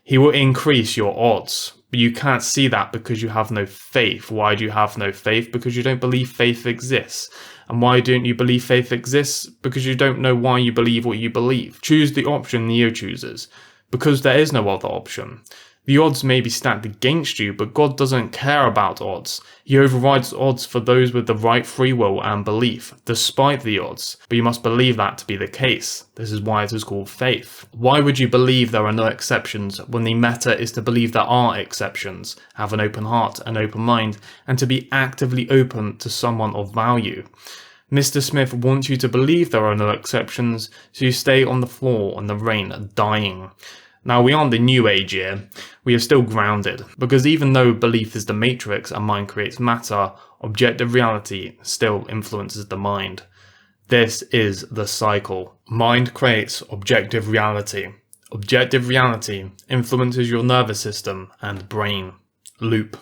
He will increase your odds, but you can't see that because you have no faith. Why do you have no faith? Because you don't believe faith exists. And why don't you believe faith exists? Because you don't know why you believe what you believe. Choose the option Neo chooses, because there is no other option. The odds may be stacked against you, but God doesn't care about odds. He overrides odds for those with the right free will and belief, despite the odds. But you must believe that to be the case. This is why it is called faith. Why would you believe there are no exceptions when the meta is to believe there are exceptions, have an open heart, an open mind, and to be actively open to someone of value? Mr. Smith wants you to believe there are no exceptions, so you stay on the floor in the rain, dying. Now, we aren't the new age here, we are still grounded, because even though belief is the matrix and mind creates matter, objective reality still influences the mind. This is the cycle. Mind creates objective reality. Objective reality influences your nervous system and brain. Loop.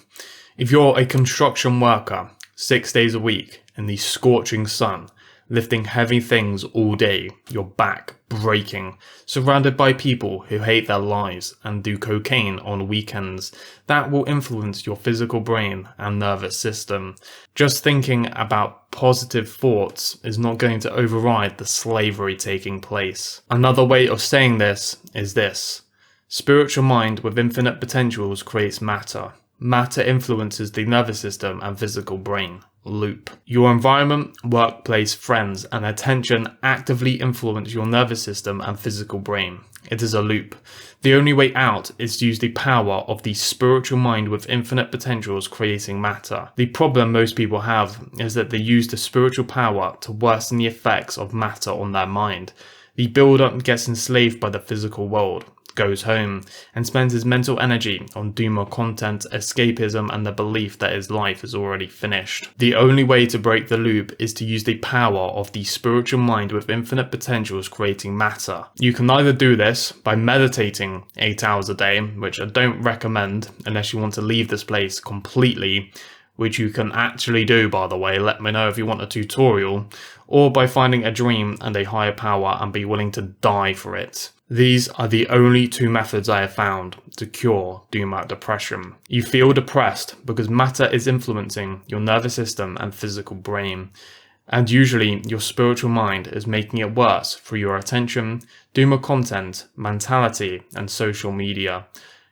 If you're a construction worker, 6 days a week, in the scorching sun, lifting heavy things all day, your back breaking, surrounded by people who hate their lives and do cocaine on weekends, that will influence your physical brain and nervous system. Just thinking about positive thoughts is not going to override the slavery taking place. Another way of saying this is this: spiritual mind with infinite potentials creates matter. Matter influences the nervous system and physical brain. Loop. Your environment, workplace, friends, and attention actively influence your nervous system and physical brain. It is a loop. The only way out is to use the power of the spiritual mind with infinite potentials creating matter. The problem most people have is that they use the spiritual power to worsen the effects of matter on their mind. The builder gets enslaved by the physical world, goes home, and spends his mental energy on doomer content, escapism, and the belief that his life is already finished. The only way to break the loop is to use the power of the spiritual mind with infinite potentials creating matter. You can either do this by meditating 8 hours a day, which I don't recommend unless you want to leave this place completely, which you can actually do, by the way, let me know if you want a tutorial, or by finding a dream and a higher power and be willing to die for it. These are the only two methods I have found to cure doomer depression. You feel depressed because matter is influencing your nervous system and physical brain, and usually your spiritual mind is making it worse through your attention, doomer content, mentality, and social media.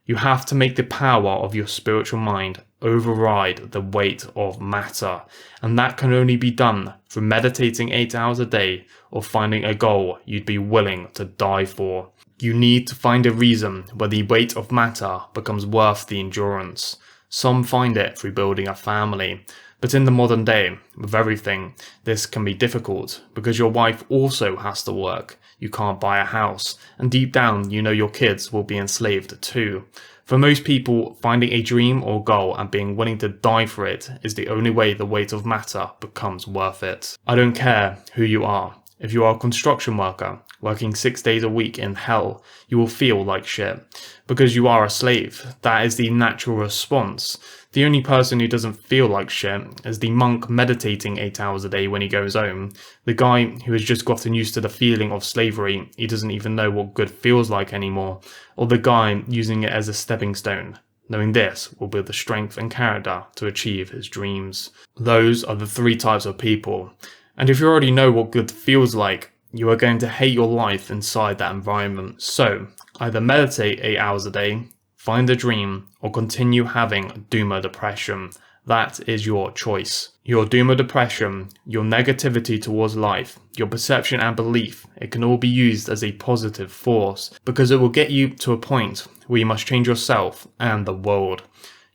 You have to make the power of your spiritual mind override the weight of matter, and that can only be done through meditating 8 hours a day or finding a goal you'd be willing to die for. You need to find a reason where the weight of matter becomes worth the endurance. Some find it through building a family, but in the modern day, with everything, this can be difficult because your wife also has to work, you can't buy a house, and deep down you know your kids will be enslaved too. For most people, finding a dream or goal and being willing to die for it is the only way the weight of matter becomes worth it. I don't care who you are. If you are a construction worker, working 6 days a week in hell, you will feel like shit. Because you are a slave. That is the natural response. The only person who doesn't feel like shit is the monk meditating 8 hours a day when he goes home. The guy who has just gotten used to the feeling of slavery, he doesn't even know what good feels like anymore. Or the guy using it as a stepping stone, knowing this will build the strength and character to achieve his dreams. Those are the 3 types of people. And if you already know what good feels like, you are going to hate your life inside that environment. So, either meditate 8 hours a day, find a dream, or continue having doomer depression. That is your choice. Your doomer depression, your negativity towards life, your perception and belief, it can all be used as a positive force because it will get you to a point where you must change yourself and the world.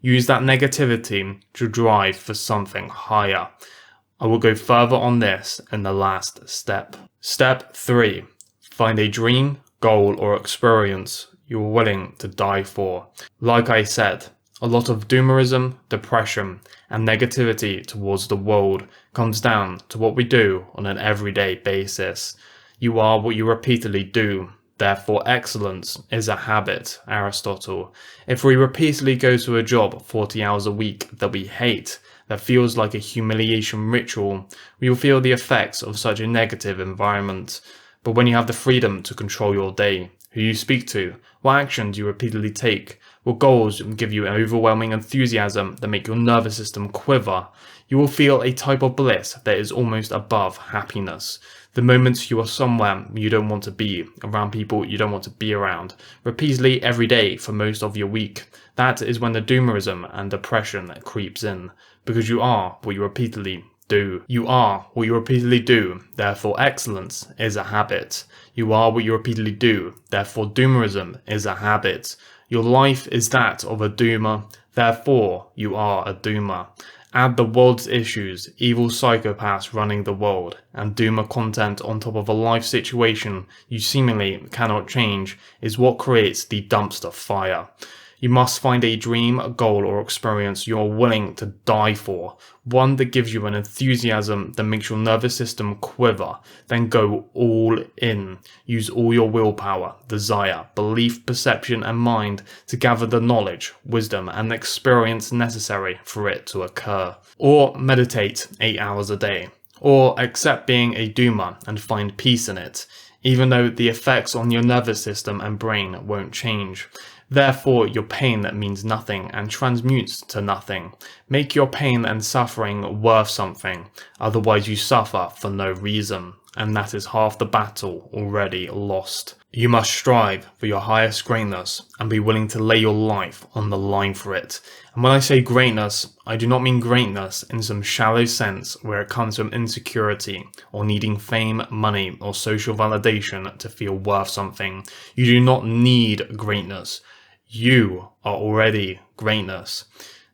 Use that negativity to drive for something higher. I will go further on this in the last step. Step 3. Find a dream, goal, or experience you are willing to die for. Like I said, a lot of doomerism, depression, and negativity towards the world comes down to what we do on an everyday basis. You are what you repeatedly do. Therefore, excellence is a habit, Aristotle. If we repeatedly go to a job 40 hours a week that we hate, that feels like a humiliation ritual, we will feel the effects of such a negative environment. But when you have the freedom to control your day, who you speak to, what actions you repeatedly take, Your goals give you an overwhelming enthusiasm that make your nervous system quiver. You will feel a type of bliss that is almost above happiness. The moments you are somewhere you don't want to be, around people you don't want to be around, repeatedly every day for most of your week. That is when the doomerism and depression creeps in, because you are what you repeatedly do. You are what you repeatedly do, therefore excellence is a habit. You are what you repeatedly do, therefore doomerism is a habit. Your life is that of a doomer, therefore you are a doomer. Add the world's issues, evil psychopaths running the world, and doomer content on top of a life situation you seemingly cannot change is what creates the dumpster fire. You must find a dream, a goal, or experience you are willing to die for. One that gives you an enthusiasm that makes your nervous system quiver. Then go all in. Use all your willpower, desire, belief, perception, and mind to gather the knowledge, wisdom, and experience necessary for it to occur. Or meditate 8 hours a day. Or accept being a doomer and find peace in it, even though the effects on your nervous system and brain won't change. Therefore, your pain means nothing and transmutes to nothing. Make your pain and suffering worth something, otherwise you suffer for no reason, and that is half the battle already lost. You must strive for your highest greatness and be willing to lay your life on the line for it. And when I say greatness, I do not mean greatness in some shallow sense where it comes from insecurity or needing fame, money, or social validation to feel worth something. You do not need greatness. You are already greatness.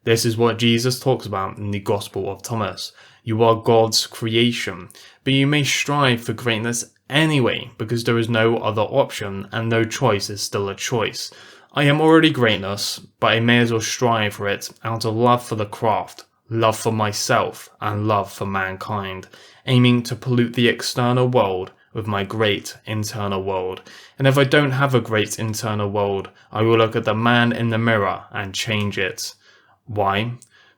This is what Jesus talks about in the Gospel of Thomas. You are God's creation, but you may strive for greatness anyway, because there is no other option and no choice is still a choice. I am already greatness, but I may as well strive for it out of love for the craft, love for myself, and love for mankind, aiming to pollute the external world with my great internal world. And if I don't have a great internal world, I will look at the man in the mirror and change it. Why?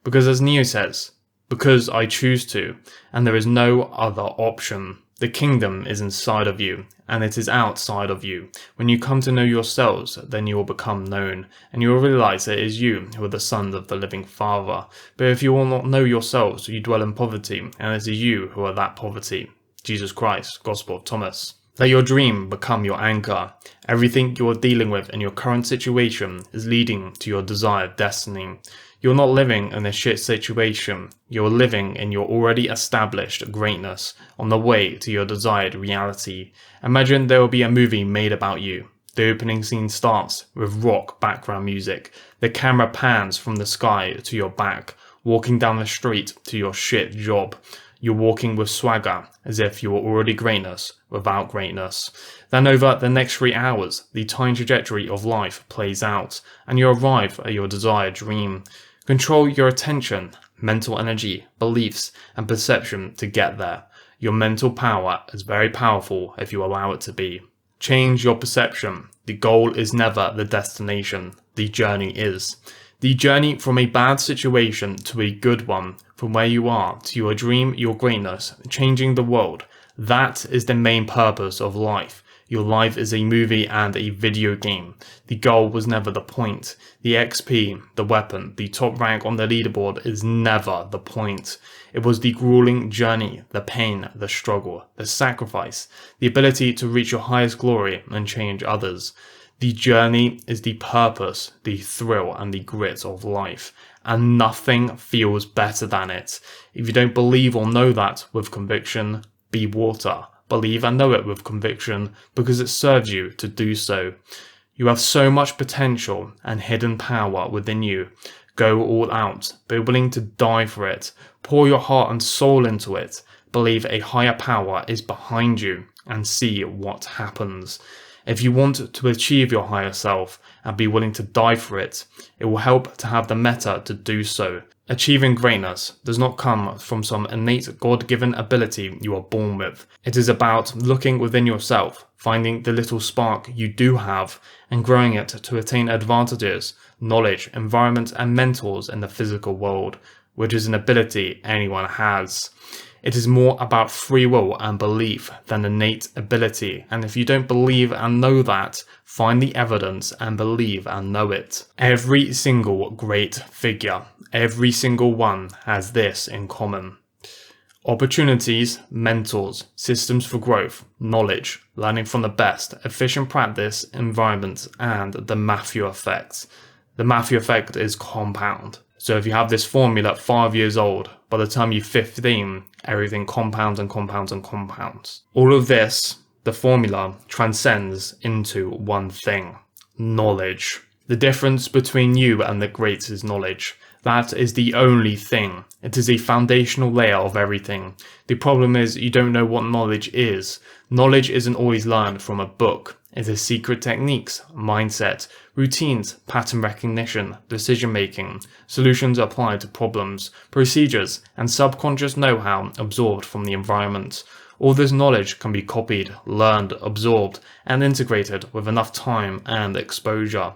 Because as Neo says, because I choose to, and there is no other option. The kingdom is inside of you, and it is outside of you. When you come to know yourselves, then you will become known, and you will realize that it is you who are the sons of the living Father. But if you will not know yourselves, you dwell in poverty, and it is you who are that poverty. Jesus Christ, Gospel of Thomas. Let your dream become your anchor. Everything you are dealing with in your current situation is leading to your desired destiny. You're not living in a shit situation. You're living in your already established greatness on the way to your desired reality. Imagine there will be a movie made about you. The opening scene starts with rock background music. The camera pans from the sky to your back, walking down the street to your shit job. You're walking with swagger, as if you were already greatness without greatness. Then over the next 3 hours, the time trajectory of life plays out, and you arrive at your desired dream. Control your attention, mental energy, beliefs, and perception to get there. Your mental power is very powerful if you allow it to be. Change your perception. The goal is never the destination. The journey is. The journey from a bad situation to a good one, from where you are to your dream, your greatness, changing the world. That is the main purpose of life. Your life is a movie and a video game. The goal was never the point. The XP, the weapon, the top rank on the leaderboard is never the point. It was the grueling journey, the pain, the struggle, the sacrifice, the ability to reach your highest glory and change others. The journey is the purpose, the thrill, and the grit of life, and nothing feels better than it. If you don't believe or know that with conviction, be water. Believe and know it with conviction, because it serves you to do so. You have so much potential and hidden power within you. Go all out. Be willing to die for it. Pour your heart and soul into it. Believe a higher power is behind you, and see what happens. If you want to achieve your higher self and be willing to die for it, it will help to have the meta to do so. Achieving greatness does not come from some innate God-given ability you are born with. It is about looking within yourself, finding the little spark you do have, and growing it to attain advantages, knowledge, environment, and mentors in the physical world, which is an ability anyone has. It is more about free will and belief than innate ability, and if you don't believe and know that, find the evidence and believe and know it. Every single great figure, every single one has this in common. Opportunities, mentors, systems for growth, knowledge, learning from the best, efficient practice, environment, and the Matthew effect. The Matthew effect is compound. So if you have this formula at 5 years old, by the time you're 15, everything compounds and compounds and compounds. All of this, the formula, transcends into one thing: knowledge. The difference between you and the greats is knowledge. That is the only thing. It is a foundational layer of everything. The problem is you don't know what knowledge is. Knowledge isn't always learned from a book. It is secret techniques, mindset, routines, pattern recognition, decision making, solutions applied to problems, procedures, and subconscious know-how absorbed from the environment. All this knowledge can be copied, learned, absorbed, and integrated with enough time and exposure.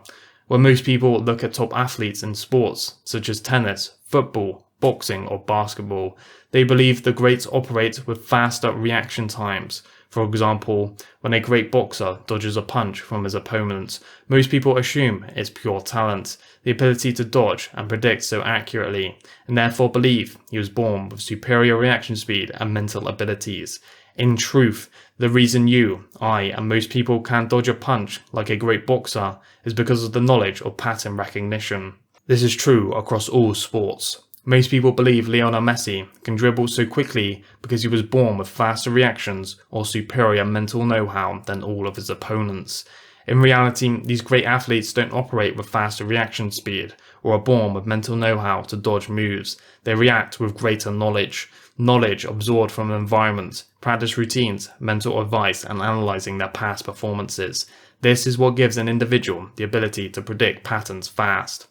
When most people look at top athletes in sports, such as tennis, football, boxing, or basketball, they believe the greats operate with faster reaction times. For example, when a great boxer dodges a punch from his opponent, most people assume it's pure talent, the ability to dodge and predict so accurately, and therefore believe he was born with superior reaction speed and mental abilities. In truth, the reason you, I, and most people can't dodge a punch like a great boxer is because of the knowledge of pattern recognition. This is true across all sports. Most people believe Lionel Messi can dribble so quickly because he was born with faster reactions or superior mental know-how than all of his opponents. In reality, these great athletes don't operate with faster reaction speed or are born with mental know-how to dodge moves. They react with greater knowledge. Knowledge absorbed from the environment, practice routines, mental advice, and analyzing their past performances. This is what gives an individual the ability to predict patterns fast.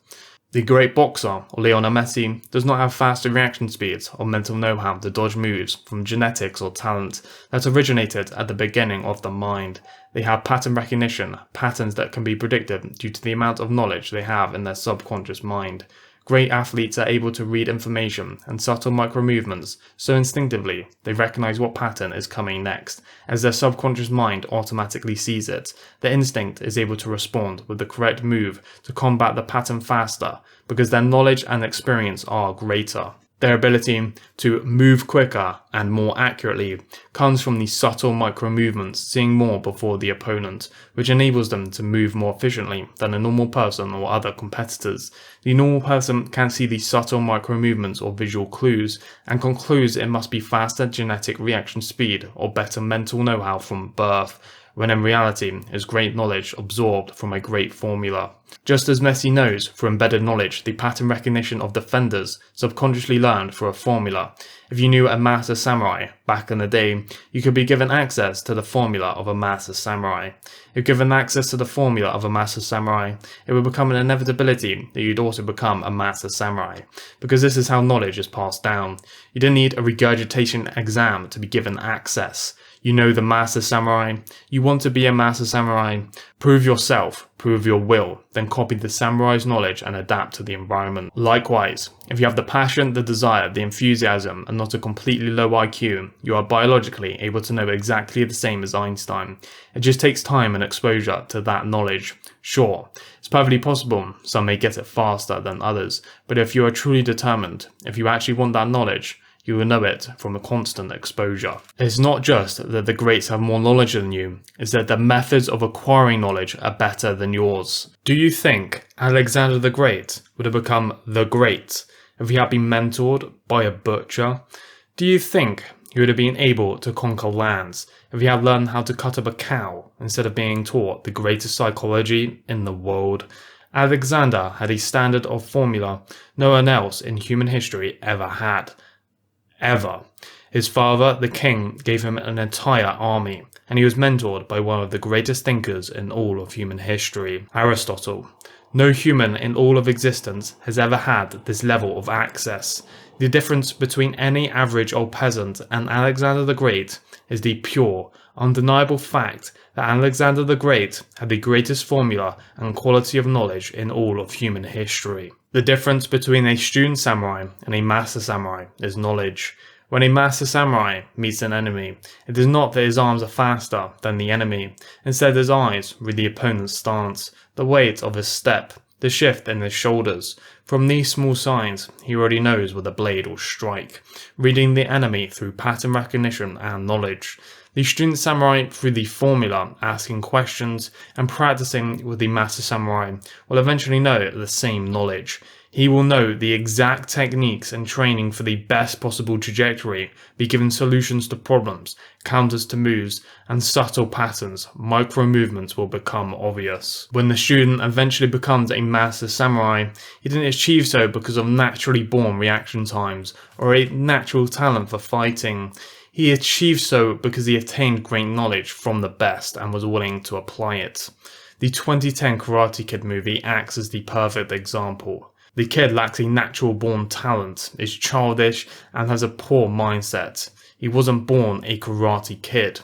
The great boxer, or Lionel Messi, does not have faster reaction speeds or mental know-how to dodge moves from genetics or talent that originated at the beginning of the mind. They have pattern recognition, patterns that can be predicted due to the amount of knowledge they have in their subconscious mind. Great athletes are able to read information and subtle micro-movements so instinctively they recognize what pattern is coming next. As their subconscious mind automatically sees it, their instinct is able to respond with the correct move to combat the pattern faster because their knowledge and experience are greater. Their ability to move quicker and more accurately comes from these subtle micro-movements, seeing more before the opponent, which enables them to move more efficiently than a normal person or other competitors. The normal person can't see these subtle micro-movements or visual clues and concludes it must be faster genetic reaction speed or better mental know-how from birth, when in reality is great knowledge absorbed from a great formula. Just as Messi knows through embedded knowledge the pattern recognition of defenders subconsciously learned through a formula. If you knew a master samurai back in the day, you could be given access to the formula of a master samurai. If given access to the formula of a master samurai, it would become an inevitability that you'd also become a master samurai, because this is how knowledge is passed down. You didn't need a regurgitation exam to be given access. You know the master samurai. You want to be a master samurai. Prove yourself, prove your will, then copy the samurai's knowledge and adapt to the environment. Likewise, if you have the passion, the desire, the enthusiasm, and not a completely low IQ, you are biologically able to know exactly the same as Einstein. It just takes time and exposure to that knowledge. Sure, it's perfectly possible some may get it faster than others, but if you are truly determined, if you actually want that knowledge, you will know it from a constant exposure. It's not just that the greats have more knowledge than you, it's that the methods of acquiring knowledge are better than yours. Do you think Alexander the Great would have become the Great if he had been mentored by a butcher? Do you think he would have been able to conquer lands if he had learned how to cut up a cow instead of being taught the greatest psychology in the world? Alexander had a standard of formula no one else in human history ever had. Ever. His father, the king, gave him an entire army, and he was mentored by one of the greatest thinkers in all of human history, Aristotle. No human in all of existence has ever had this level of access. The difference between any average old peasant and Alexander the Great is the pure, undeniable fact that Alexander the Great had the greatest formula and quality of knowledge in all of human history. The difference between a student samurai and a master samurai is knowledge. When a master samurai meets an enemy, it is not that his arms are faster than the enemy. Instead, his eyes read the opponent's stance, the weight of his step, the shift in his shoulders. From these small signs, he already knows where the blade will strike, reading the enemy through pattern recognition and knowledge. The student samurai, through the formula, asking questions and practicing with the master samurai, will eventually know the same knowledge. He will know the exact techniques and training for the best possible trajectory, be given solutions to problems, counters to moves, and subtle patterns. Micro movements will become obvious. When the student eventually becomes a master samurai, he didn't achieve so because of naturally born reaction times or a natural talent for fighting. He achieved so because he attained great knowledge from the best and was willing to apply it. The 2010 Karate Kid movie acts as the perfect example. The kid lacks a natural born talent, is childish, and has a poor mindset. He wasn't born a karate kid.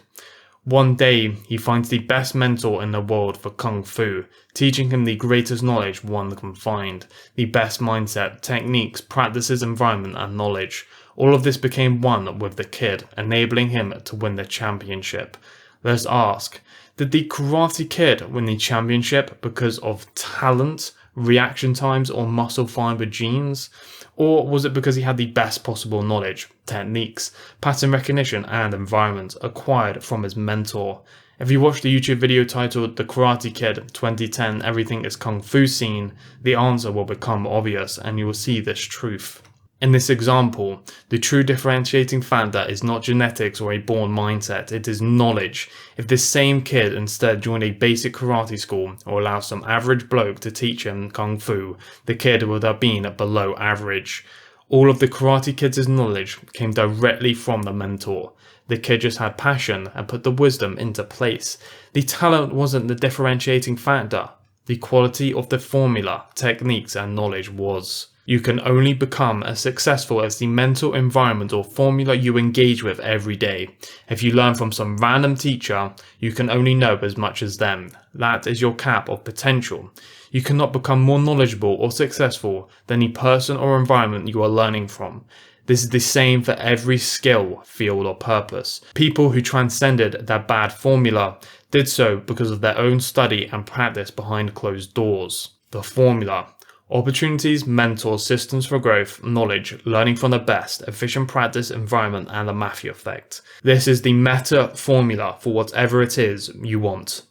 One day, he finds the best mentor in the world for Kung Fu, teaching him the greatest knowledge one can find, the best mindset, techniques, practices, environment, and knowledge. All of this became one with the kid, enabling him to win the championship. Let's ask, did the Karate Kid win the championship because of talent, reaction times, or muscle fiber genes? Or was it because he had the best possible knowledge, techniques, pattern recognition, and environment acquired from his mentor? If you watch the YouTube video titled The Karate Kid 2010 Everything is Kung Fu Scene, the answer will become obvious and you will see this truth. In this example, the true differentiating factor is not genetics or a born mindset, it is knowledge. If this same kid instead joined a basic karate school or allowed some average bloke to teach him Kung Fu, the kid would have been below average. All of the Karate Kid's knowledge came directly from the mentor. The kid just had passion and put the wisdom into place. The talent wasn't the differentiating factor. The quality of the formula, techniques, and knowledge was. You can only become as successful as the mental environment or formula you engage with every day. If you learn from some random teacher, you can only know as much as them. That is your cap of potential. You cannot become more knowledgeable or successful than the person or environment you are learning from. This is the same for every skill, field, or purpose. People who transcended their bad formula did so because of their own study and practice behind closed doors. The formula. Opportunities, mentors, systems for growth, knowledge, learning from the best, efficient practice, environment, and the Matthew effect. This is the meta formula for whatever it is you want.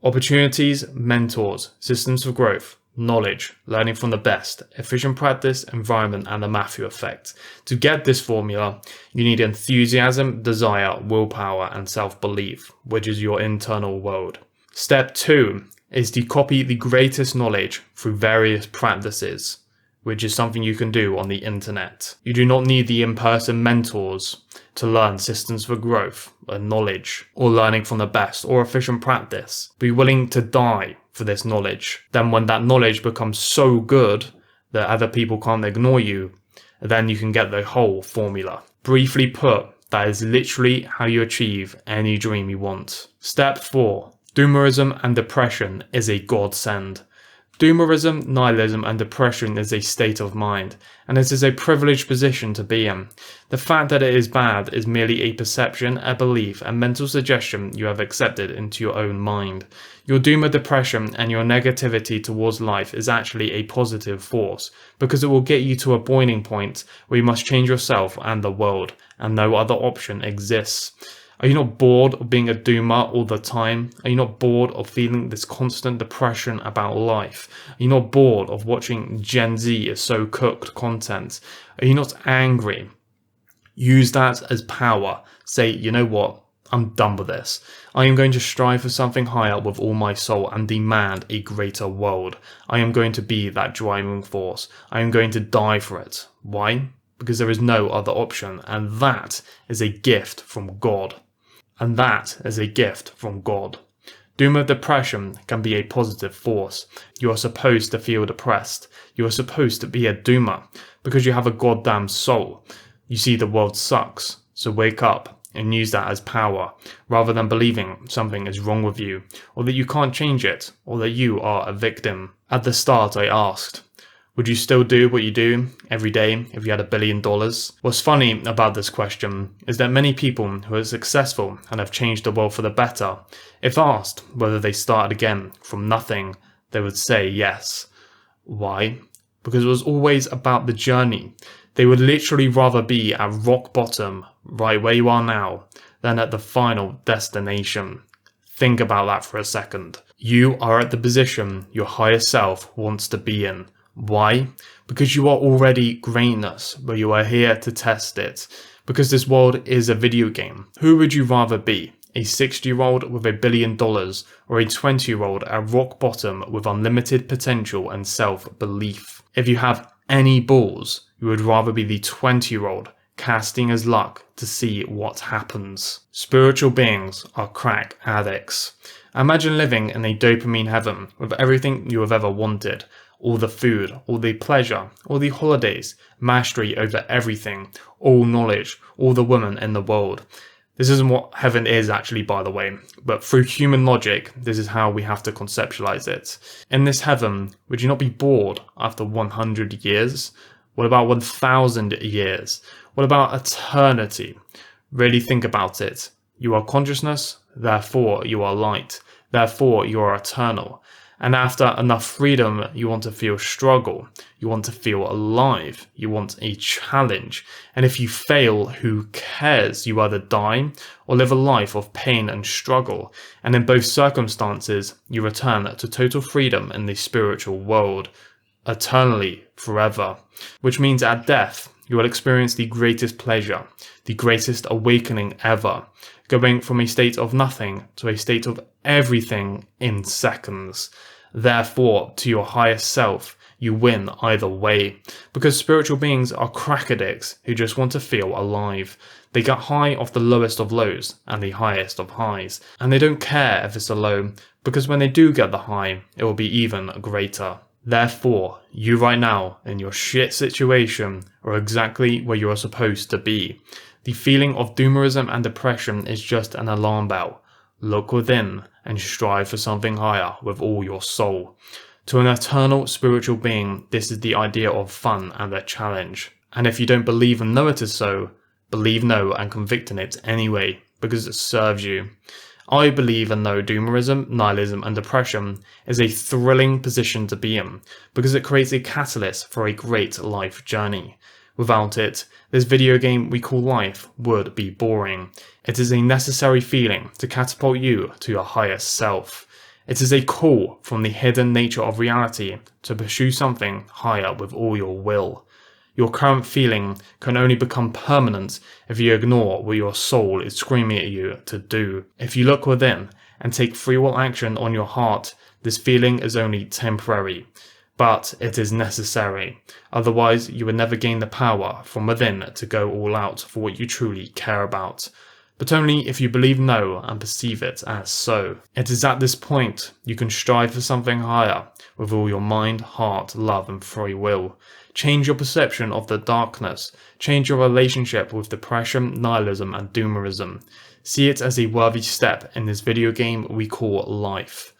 Opportunities, mentors, systems for growth, knowledge, learning from the best, efficient practice, environment, and the Matthew effect. To get this formula, you need enthusiasm, desire, willpower, and self-belief, which is your internal world. Step 2 is to copy the greatest knowledge through various practices, which is something you can do on the internet. You do not need the in-person mentors to learn systems for growth, or knowledge, or learning from the best, or efficient practice. Be willing to die for this knowledge. Then when that knowledge becomes so good that other people can't ignore you, then you can get the whole formula. Briefly put, that is literally how you achieve any dream you want. Step 4. Doomerism and depression is a godsend. Doomerism, nihilism, and depression is a state of mind, and it is a privileged position to be in. The fact that it is bad is merely a perception, a belief, a mental suggestion you have accepted into your own mind. Your doom of depression and your negativity towards life is actually a positive force, because it will get you to a boiling point where you must change yourself and the world, and no other option exists. Are you not bored of being a doomer all the time? Are you not bored of feeling this constant depression about life? Are you not bored of watching Gen Z is so cooked content? Are you not angry? Use that as power. Say, you know what? I'm done with this. I am going to strive for something higher with all my soul and demand a greater world. I am going to be that driving force. I am going to die for it. Why? Because there is no other option, and that is a gift from God. And that is a gift from God. Doom of depression can be a positive force. You are supposed to feel depressed. You are supposed to be a doomer because you have a goddamn soul. You see the world sucks, so wake up and use that as power, rather than believing something is wrong with you, or that you can't change it, or that you are a victim. At the start I asked, Would you still do what you do every day if you had $1 billion? What's funny about this question is that many people who are successful and have changed the world for the better, if asked whether they started again from nothing, they would say yes. Why? Because it was always about the journey. They would literally rather be at rock bottom, right where you are now, than at the final destination. Think about that for a second. You are at the position your higher self wants to be in. Why? Because you are already greatness, but you are here to test it. Because this world is a video game. Who would you rather be? A 60-year-old with $1 billion or a 20-year-old at rock bottom with unlimited potential and self-belief? If you have any balls, you would rather be the 20-year-old casting his luck to see what happens. Spiritual beings are crack addicts. Imagine living in a dopamine heaven with everything you have ever wanted. All the food, all the pleasure, all the holidays, mastery over everything, all knowledge, all the women in the world. This isn't what heaven is actually, by the way, but through human logic, this is how we have to conceptualize it. In this heaven, would you not be bored after 100 years? What about 1,000 years? What about eternity? Really think about it. You are consciousness, therefore you are light, therefore you are eternal. And after enough freedom, you want to feel struggle. You want to feel alive. You want a challenge. And if you fail, who cares? You either die or live a life of pain and struggle. And in both circumstances, you return to total freedom in the spiritual world, eternally, forever. Which means at death, you will experience the greatest pleasure, the greatest awakening ever, going from a state of nothing to a state of everything in seconds. Therefore, to your highest self, you win either way, because spiritual beings are crack addicts who just want to feel alive. They get high off the lowest of lows and the highest of highs, and they don't care if it's a low, because when they do get the high, it will be even greater. Therefore, you right now, in your shit situation, are exactly where you are supposed to be. The feeling of doomerism and depression is just an alarm bell. Look within and strive for something higher with all your soul. To an eternal spiritual being, this is the idea of fun and a challenge. And if you don't believe and know it is so, believe, know and convict in it anyway, because it serves you. I believe and know doomerism, nihilism and depression is a thrilling position to be in, because it creates a catalyst for a great life journey. Without it, this video game we call life would be boring. It is a necessary feeling to catapult you to your highest self. It is a call from the hidden nature of reality to pursue something higher with all your will. Your current feeling can only become permanent if you ignore what your soul is screaming at you to do. If you look within and take free will action on your heart, this feeling is only temporary. But it is necessary. Otherwise, you would never gain the power from within to go all out for what you truly care about. But only if you believe, know, and perceive it as so. It is at this point you can strive for something higher with all your mind, heart, love, and free will. Change your perception of the darkness. Change your relationship with depression, nihilism, and doomerism. See it as a worthy step in this video game we call life.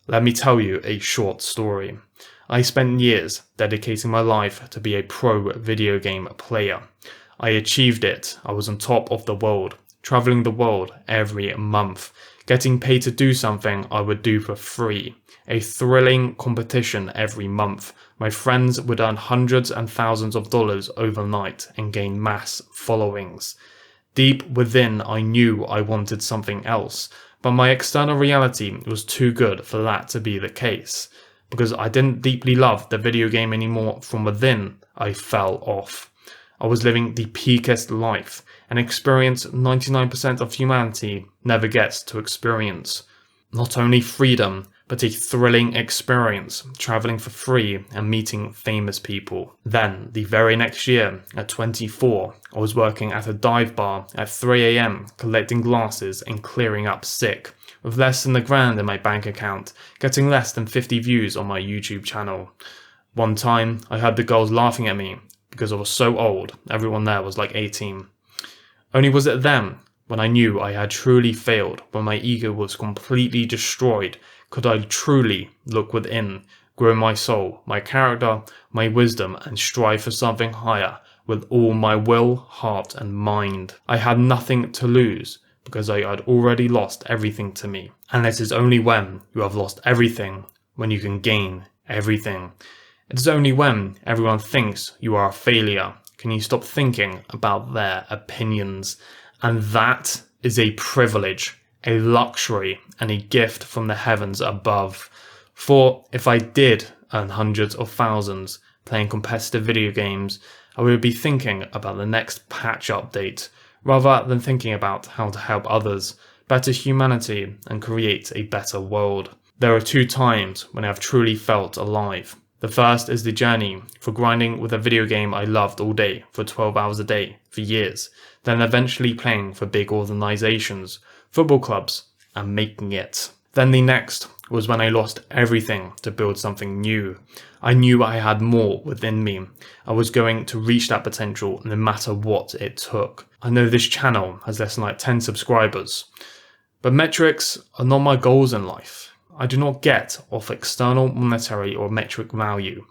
Let me tell you a short story. I spent years dedicating my life to be a pro video game player. I achieved it. I was on top of the world, traveling the world every month, getting paid to do something I would do for free. A thrilling competition every month. My friends would earn hundreds and thousands of dollars overnight and gain mass followings. Deep within, I knew I wanted something else, but my external reality was too good for that to be the case. Because I didn't deeply love the video game anymore from within, I fell off. I was living the peakest life, an experience 99% of humanity never gets to experience. Not only freedom, but a thrilling experience, traveling for free and meeting famous people. Then, the very next year, at 24, I was working at a dive bar at 3 AM, collecting glasses and clearing up sick, with less than $1,000 in my bank account, getting less than 50 views on my YouTube channel. One time, I heard the girls laughing at me because I was so old. Everyone there was like 18. Only was it then, when I knew I had truly failed, when my ego was completely destroyed, could I truly look within, grow my soul, my character, my wisdom, and strive for something higher with all my will, heart, and mind. I had nothing to lose because I had already lost everything to me. And it is only when you have lost everything when you can gain everything. It is only when everyone thinks you are a failure can you stop thinking about their opinions. And that is a privilege, a luxury, and a gift from the heavens above. For if I did earn hundreds of thousands playing competitive video games, I would be thinking about the next patch update, rather than thinking about how to help others, better humanity, and create a better world. There are 2 times when I have truly felt alive. The first is the journey for grinding with a video game I loved all day for 12 hours a day for years, then eventually playing for big organizations, football clubs, and making it. Then the next was when I lost everything to build something new. I knew I had more within me. I was going to reach that potential no matter what it took. I know this channel has less than 10 subscribers, but metrics are not my goals in life. I do not get off external monetary or metric value.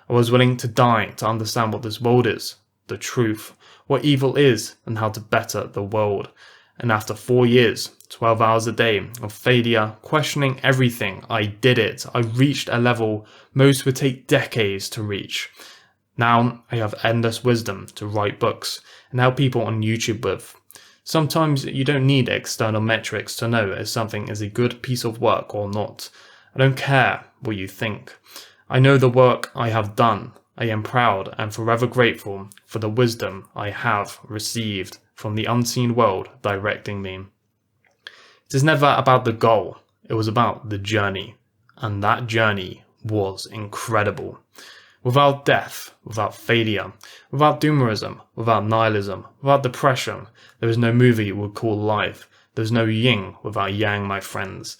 I was willing to die to understand what this world is, the truth, what evil is, and how to better the world. And after 4 years, 12 hours a day of failure, questioning everything, I did it. I reached a level most would take decades to reach. Now I have endless wisdom to write books and help people on YouTube with. Sometimes you don't need external metrics to know if something is a good piece of work or not. I don't care what you think. I know the work I have done. I am proud and forever grateful for the wisdom I have received from the unseen world directing me. It is never about the goal, it was about the journey. And that journey was incredible. Without death, without failure, without doomerism, without nihilism, without depression, there is no movie we would call life. There is no yin without yang, my friends.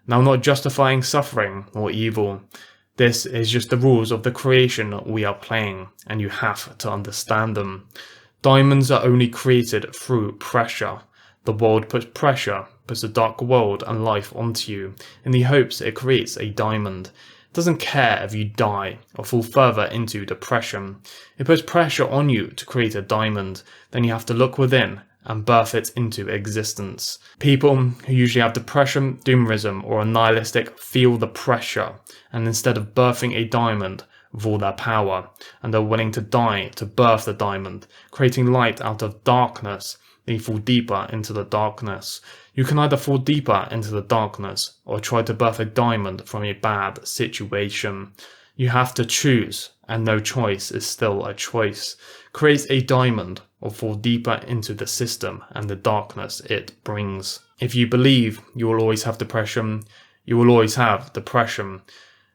Now, I'm not justifying suffering or evil. This is just the rules of the creation we are playing, and you have to understand them. Diamonds are only created through pressure. The world puts pressure, puts a dark world and life onto you, in the hopes it creates a diamond. It doesn't care if you die or fall further into depression. It puts pressure on you to create a diamond, then you have to look within and birth it into existence. People who usually have depression, doomerism, or are nihilistic feel the pressure, and instead of birthing a diamond with all their power, and are willing to die to birth the diamond, creating light out of darkness, they fall deeper into the darkness. You can either fall deeper into the darkness or try to birth a diamond from a bad situation. You have to choose, and no choice is still a choice. Create a diamond or fall deeper into the system and the darkness it brings. If you believe you will always have depression, you will always have depression.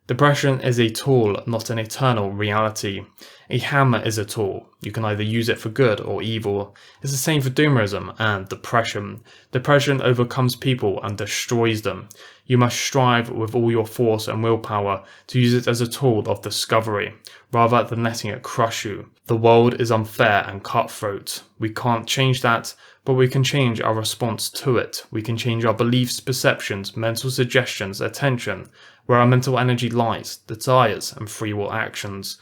Depression is a tool, not an eternal reality. A hammer is a tool. You can either use it for good or evil. It's the same for doomerism and depression. Depression overcomes people and destroys them. You must strive with all your force and willpower to use it as a tool of discovery, rather than letting it crush you. The world is unfair and cutthroat. We can't change that, but we can change our response to it. We can change our beliefs, perceptions, mental suggestions, attention, where our mental energy lies, desires, and free will actions.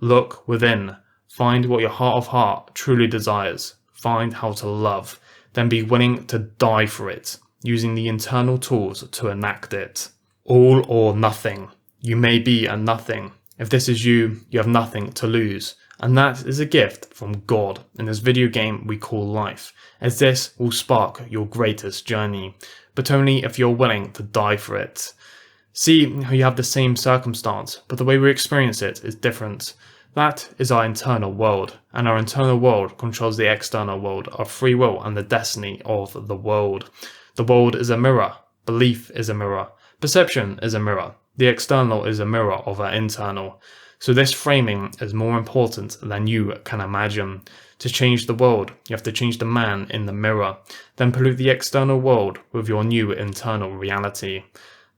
Look within. Find what your heart of heart truly desires. Find how to love. Then be willing to die for it, using the internal tools to enact it. All or nothing. You may be a nothing. If this is you, you have nothing to lose. And that is a gift from God in this video game we call life, as this will spark your greatest journey, but only if you're willing to die for it. See how you have the same circumstance, but the way we experience it is different. That is our internal world, and our internal world controls the external world, our free will, and the destiny of the world. The world is a mirror. Belief is a mirror. Perception is a mirror. The external is a mirror of our internal. So this framing is more important than you can imagine. To change the world, you have to change the man in the mirror, then pollute the external world with your new internal reality.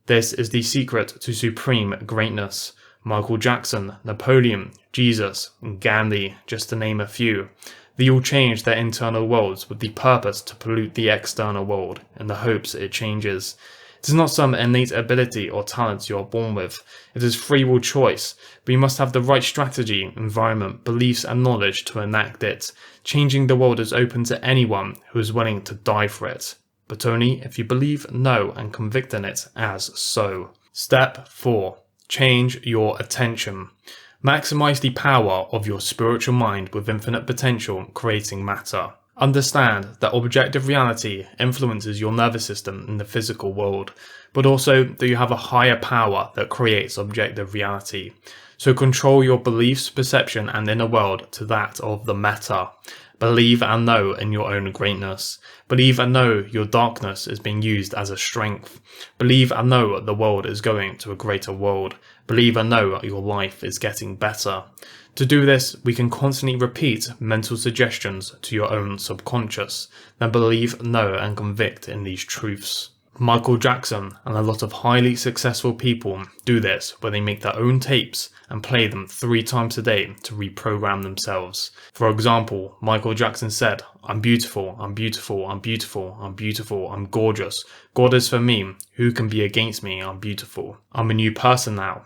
This is the secret to supreme greatness. Michael Jackson, Napoleon, Jesus, and Gandhi, just to name a few. They all changed their internal worlds with the purpose to pollute the external world in the hopes it changes. It It is not some innate ability or talent you are born with. It is free will choice, but you must have the right strategy, environment, beliefs and knowledge to enact it. Changing the world is open to anyone who is willing to die for it, but only if you believe, know and convict in it as so. Step 4. Change your attention. Maximize the power of your spiritual mind with infinite potential, creating matter. Understand that objective reality influences your nervous system in the physical world, but also that you have a higher power that creates objective reality. So control your beliefs, perception and inner world to that of the meta. Believe and know in your own greatness. Believe and know your darkness is being used as a strength. Believe and know the world is going to a greater world. Believe and know your life is getting better. To do this, we can constantly repeat mental suggestions to your own subconscious, then believe, know and convict in these truths. Michael Jackson and a lot of highly successful people do this where they make their own tapes and play them 3 times a day to reprogram themselves. For example, Michael Jackson said, "I'm beautiful, I'm beautiful, I'm beautiful, I'm beautiful, I'm gorgeous. God is for me, who can be against me, I'm beautiful. I'm a new person now.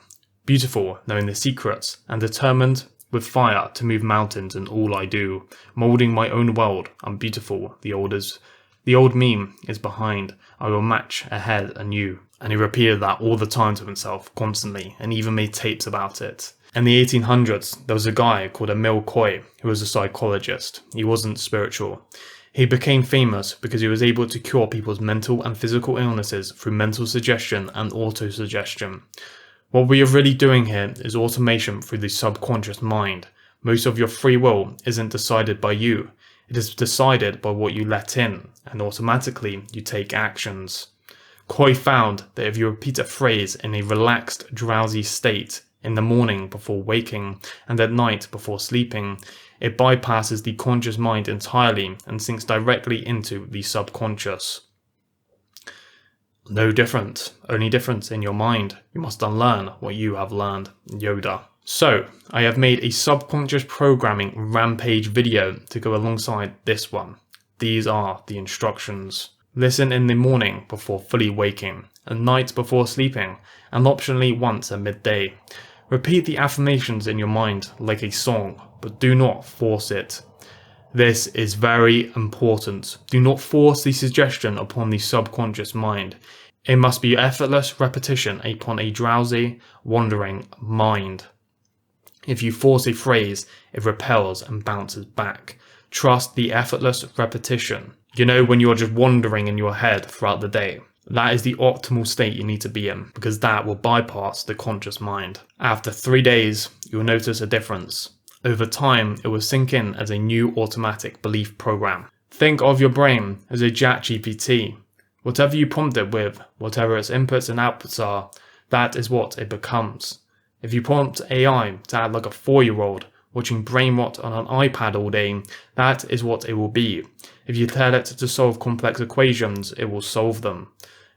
Beautiful, knowing the secrets, and determined with fire to move mountains in all I do. Moulding my own world, I'm beautiful, the old meme is behind. I will match ahead anew." And he repeated that all the time to himself, constantly, and even made tapes about it. In the 1800s, there was a guy called Emil Coy, who was a psychologist. He wasn't spiritual. He became famous because he was able to cure people's mental and physical illnesses through mental suggestion and autosuggestion. What we are really doing here is automation through the subconscious mind. Most of your free will isn't decided by you. It is decided by what you let in, and automatically you take actions. Coy found that if you repeat a phrase in a relaxed, drowsy state in the morning before waking and at night before sleeping, it bypasses the conscious mind entirely and sinks directly into the subconscious. No different, only difference in your mind. You must unlearn what you have learned. Yoda. So, I have made a subconscious programming rampage video to go alongside this one. These are the instructions. Listen in the morning before fully waking, at night before sleeping, and optionally once at midday. Repeat the affirmations in your mind like a song, but do not force it. This is very important. Do not force the suggestion upon the subconscious mind. It must be effortless repetition upon a drowsy, wandering mind. If you force a phrase, it repels and bounces back. Trust the effortless repetition. You know, when you are just wandering in your head throughout the day. That is the optimal state you need to be in, because that will bypass the conscious mind. After 3 days, you'll notice a difference. Over time, it will sink in as a new automatic belief program. Think of your brain as a ChatGPT. Whatever you prompt it with, whatever its inputs and outputs are, that is what it becomes. If you prompt AI to act like a 4-year-old watching brain rot on an iPad all day, that is what it will be. If you tell it to solve complex equations, it will solve them.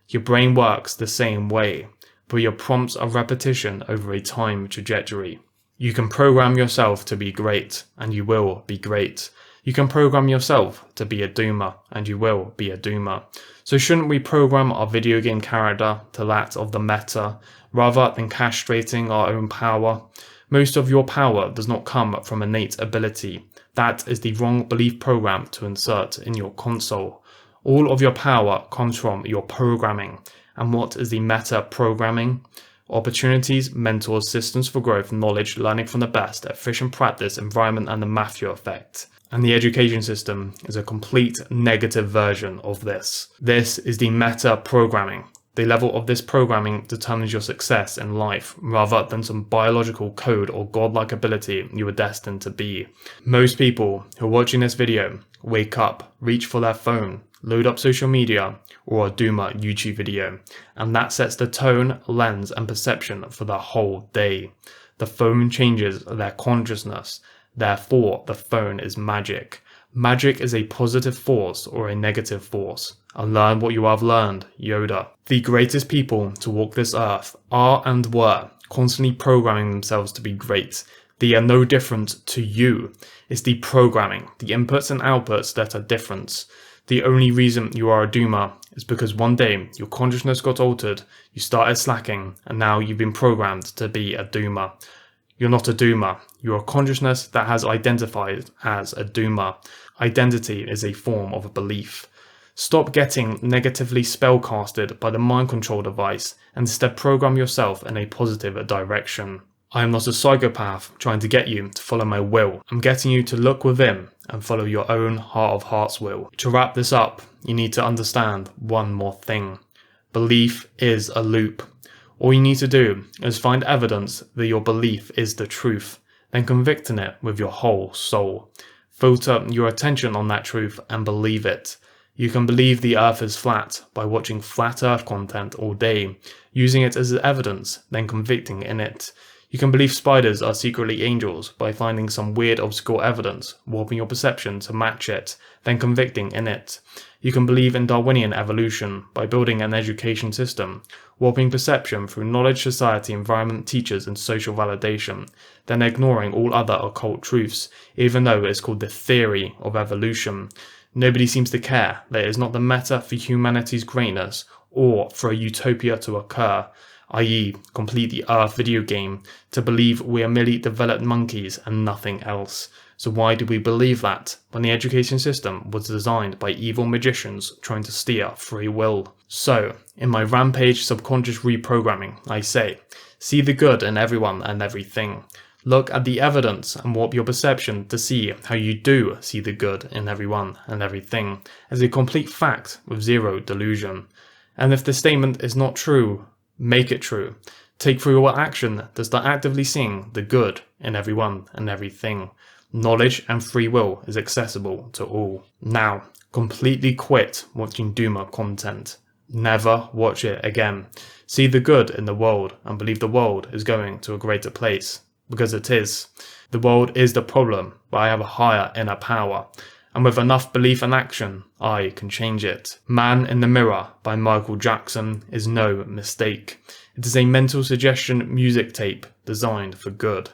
Your brain works the same way, but your prompts are repetition over a time trajectory. You can program yourself to be great, and you will be great. You can program yourself to be a doomer, and you will be a doomer. So shouldn't we program our video game character to that of the meta, rather than castrating our own power? Most of your power does not come from innate ability. That is the wrong belief program to insert in your console. All of your power comes from your programming. And what is the meta programming? Opportunities, mentors, systems for growth, knowledge, learning from the best, efficient practice, environment, and the Matthew effect. And the education system is a complete negative version of this. This is the meta programming. The level of this programming determines your success in life, rather than some biological code or godlike ability you were destined to be. Most people who are watching this video wake up, reach for their phone, load up social media, or a doomer YouTube video, and that sets the tone, lens, and perception for the whole day. The phone changes their consciousness, therefore the phone is magic. Magic is a positive force or a negative force. Unlearn what you have learned, Yoda. The greatest people to walk this earth are and were constantly programming themselves to be great. They are no different to you. It's the programming, the inputs and outputs that are different. The only reason you are a doomer is because one day your consciousness got altered, you started slacking, and now you've been programmed to be a doomer. You're not a doomer. You're a consciousness that has identified as a doomer. Identity is a form of belief. Stop getting negatively spellcasted by the mind control device and instead program yourself in a positive direction. I am not a psychopath trying to get you to follow my will. I'm getting you to look within and follow your own heart of hearts will. To wrap this up, you need to understand one more thing. Belief is a loop. All you need to do is find evidence that your belief is the truth, then convict in it with your whole soul. Filter your attention on that truth and believe it. You can believe the earth is flat by watching flat earth content all day, using it as evidence, then convicting in it. You can believe spiders are secretly angels by finding some weird obscure evidence, warping your perception to match it, then convicting in it. You can believe in Darwinian evolution by building an education system, warping perception through knowledge, society, environment, teachers, and social validation, then ignoring all other occult truths, even though it's called the theory of evolution. Nobody seems to care that it is not the matter for humanity's greatness or for a utopia to occur, i.e. complete the Earth video game, to believe we are merely developed monkeys and nothing else. So why do we believe that when the education system was designed by evil magicians trying to steer free will? So, in my rampage subconscious reprogramming, I say, see the good in everyone and everything. Look at the evidence and warp your perception to see how you do see the good in everyone and everything as a complete fact with zero delusion. And if the statement is not true, make it true. Take free will action to start actively seeing the good in everyone and everything. Knowledge and free will is accessible to all. Now, completely quit watching doomer content. Never watch it again. See the good in the world and believe the world is going to a greater place. Because it is. The world is the problem, but I have a higher inner power. And with enough belief and action, I can change it. Man in the Mirror by Michael Jackson is no mistake. It is a mental suggestion music tape designed for good.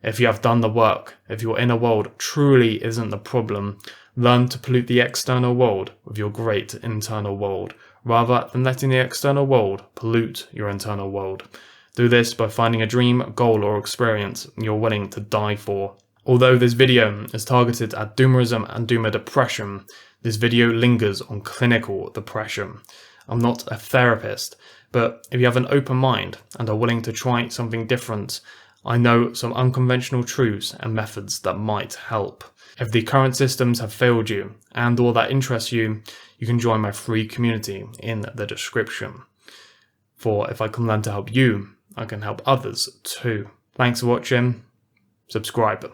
If you have done the work, if your inner world truly isn't the problem, learn to pollute the external world with your great internal world, rather than letting the external world pollute your internal world. Do this by finding a dream, goal, or experience you're willing to die for. Although this video is targeted at doomerism and doomer depression, this video lingers on clinical depression. I'm not a therapist, but if you have an open mind and are willing to try something different, I know some unconventional truths and methods that might help. If the current systems have failed you and or that interests you, you can join my free community in the description. For if I can learn to help you, I can help others too. Thanks for watching. Subscribe.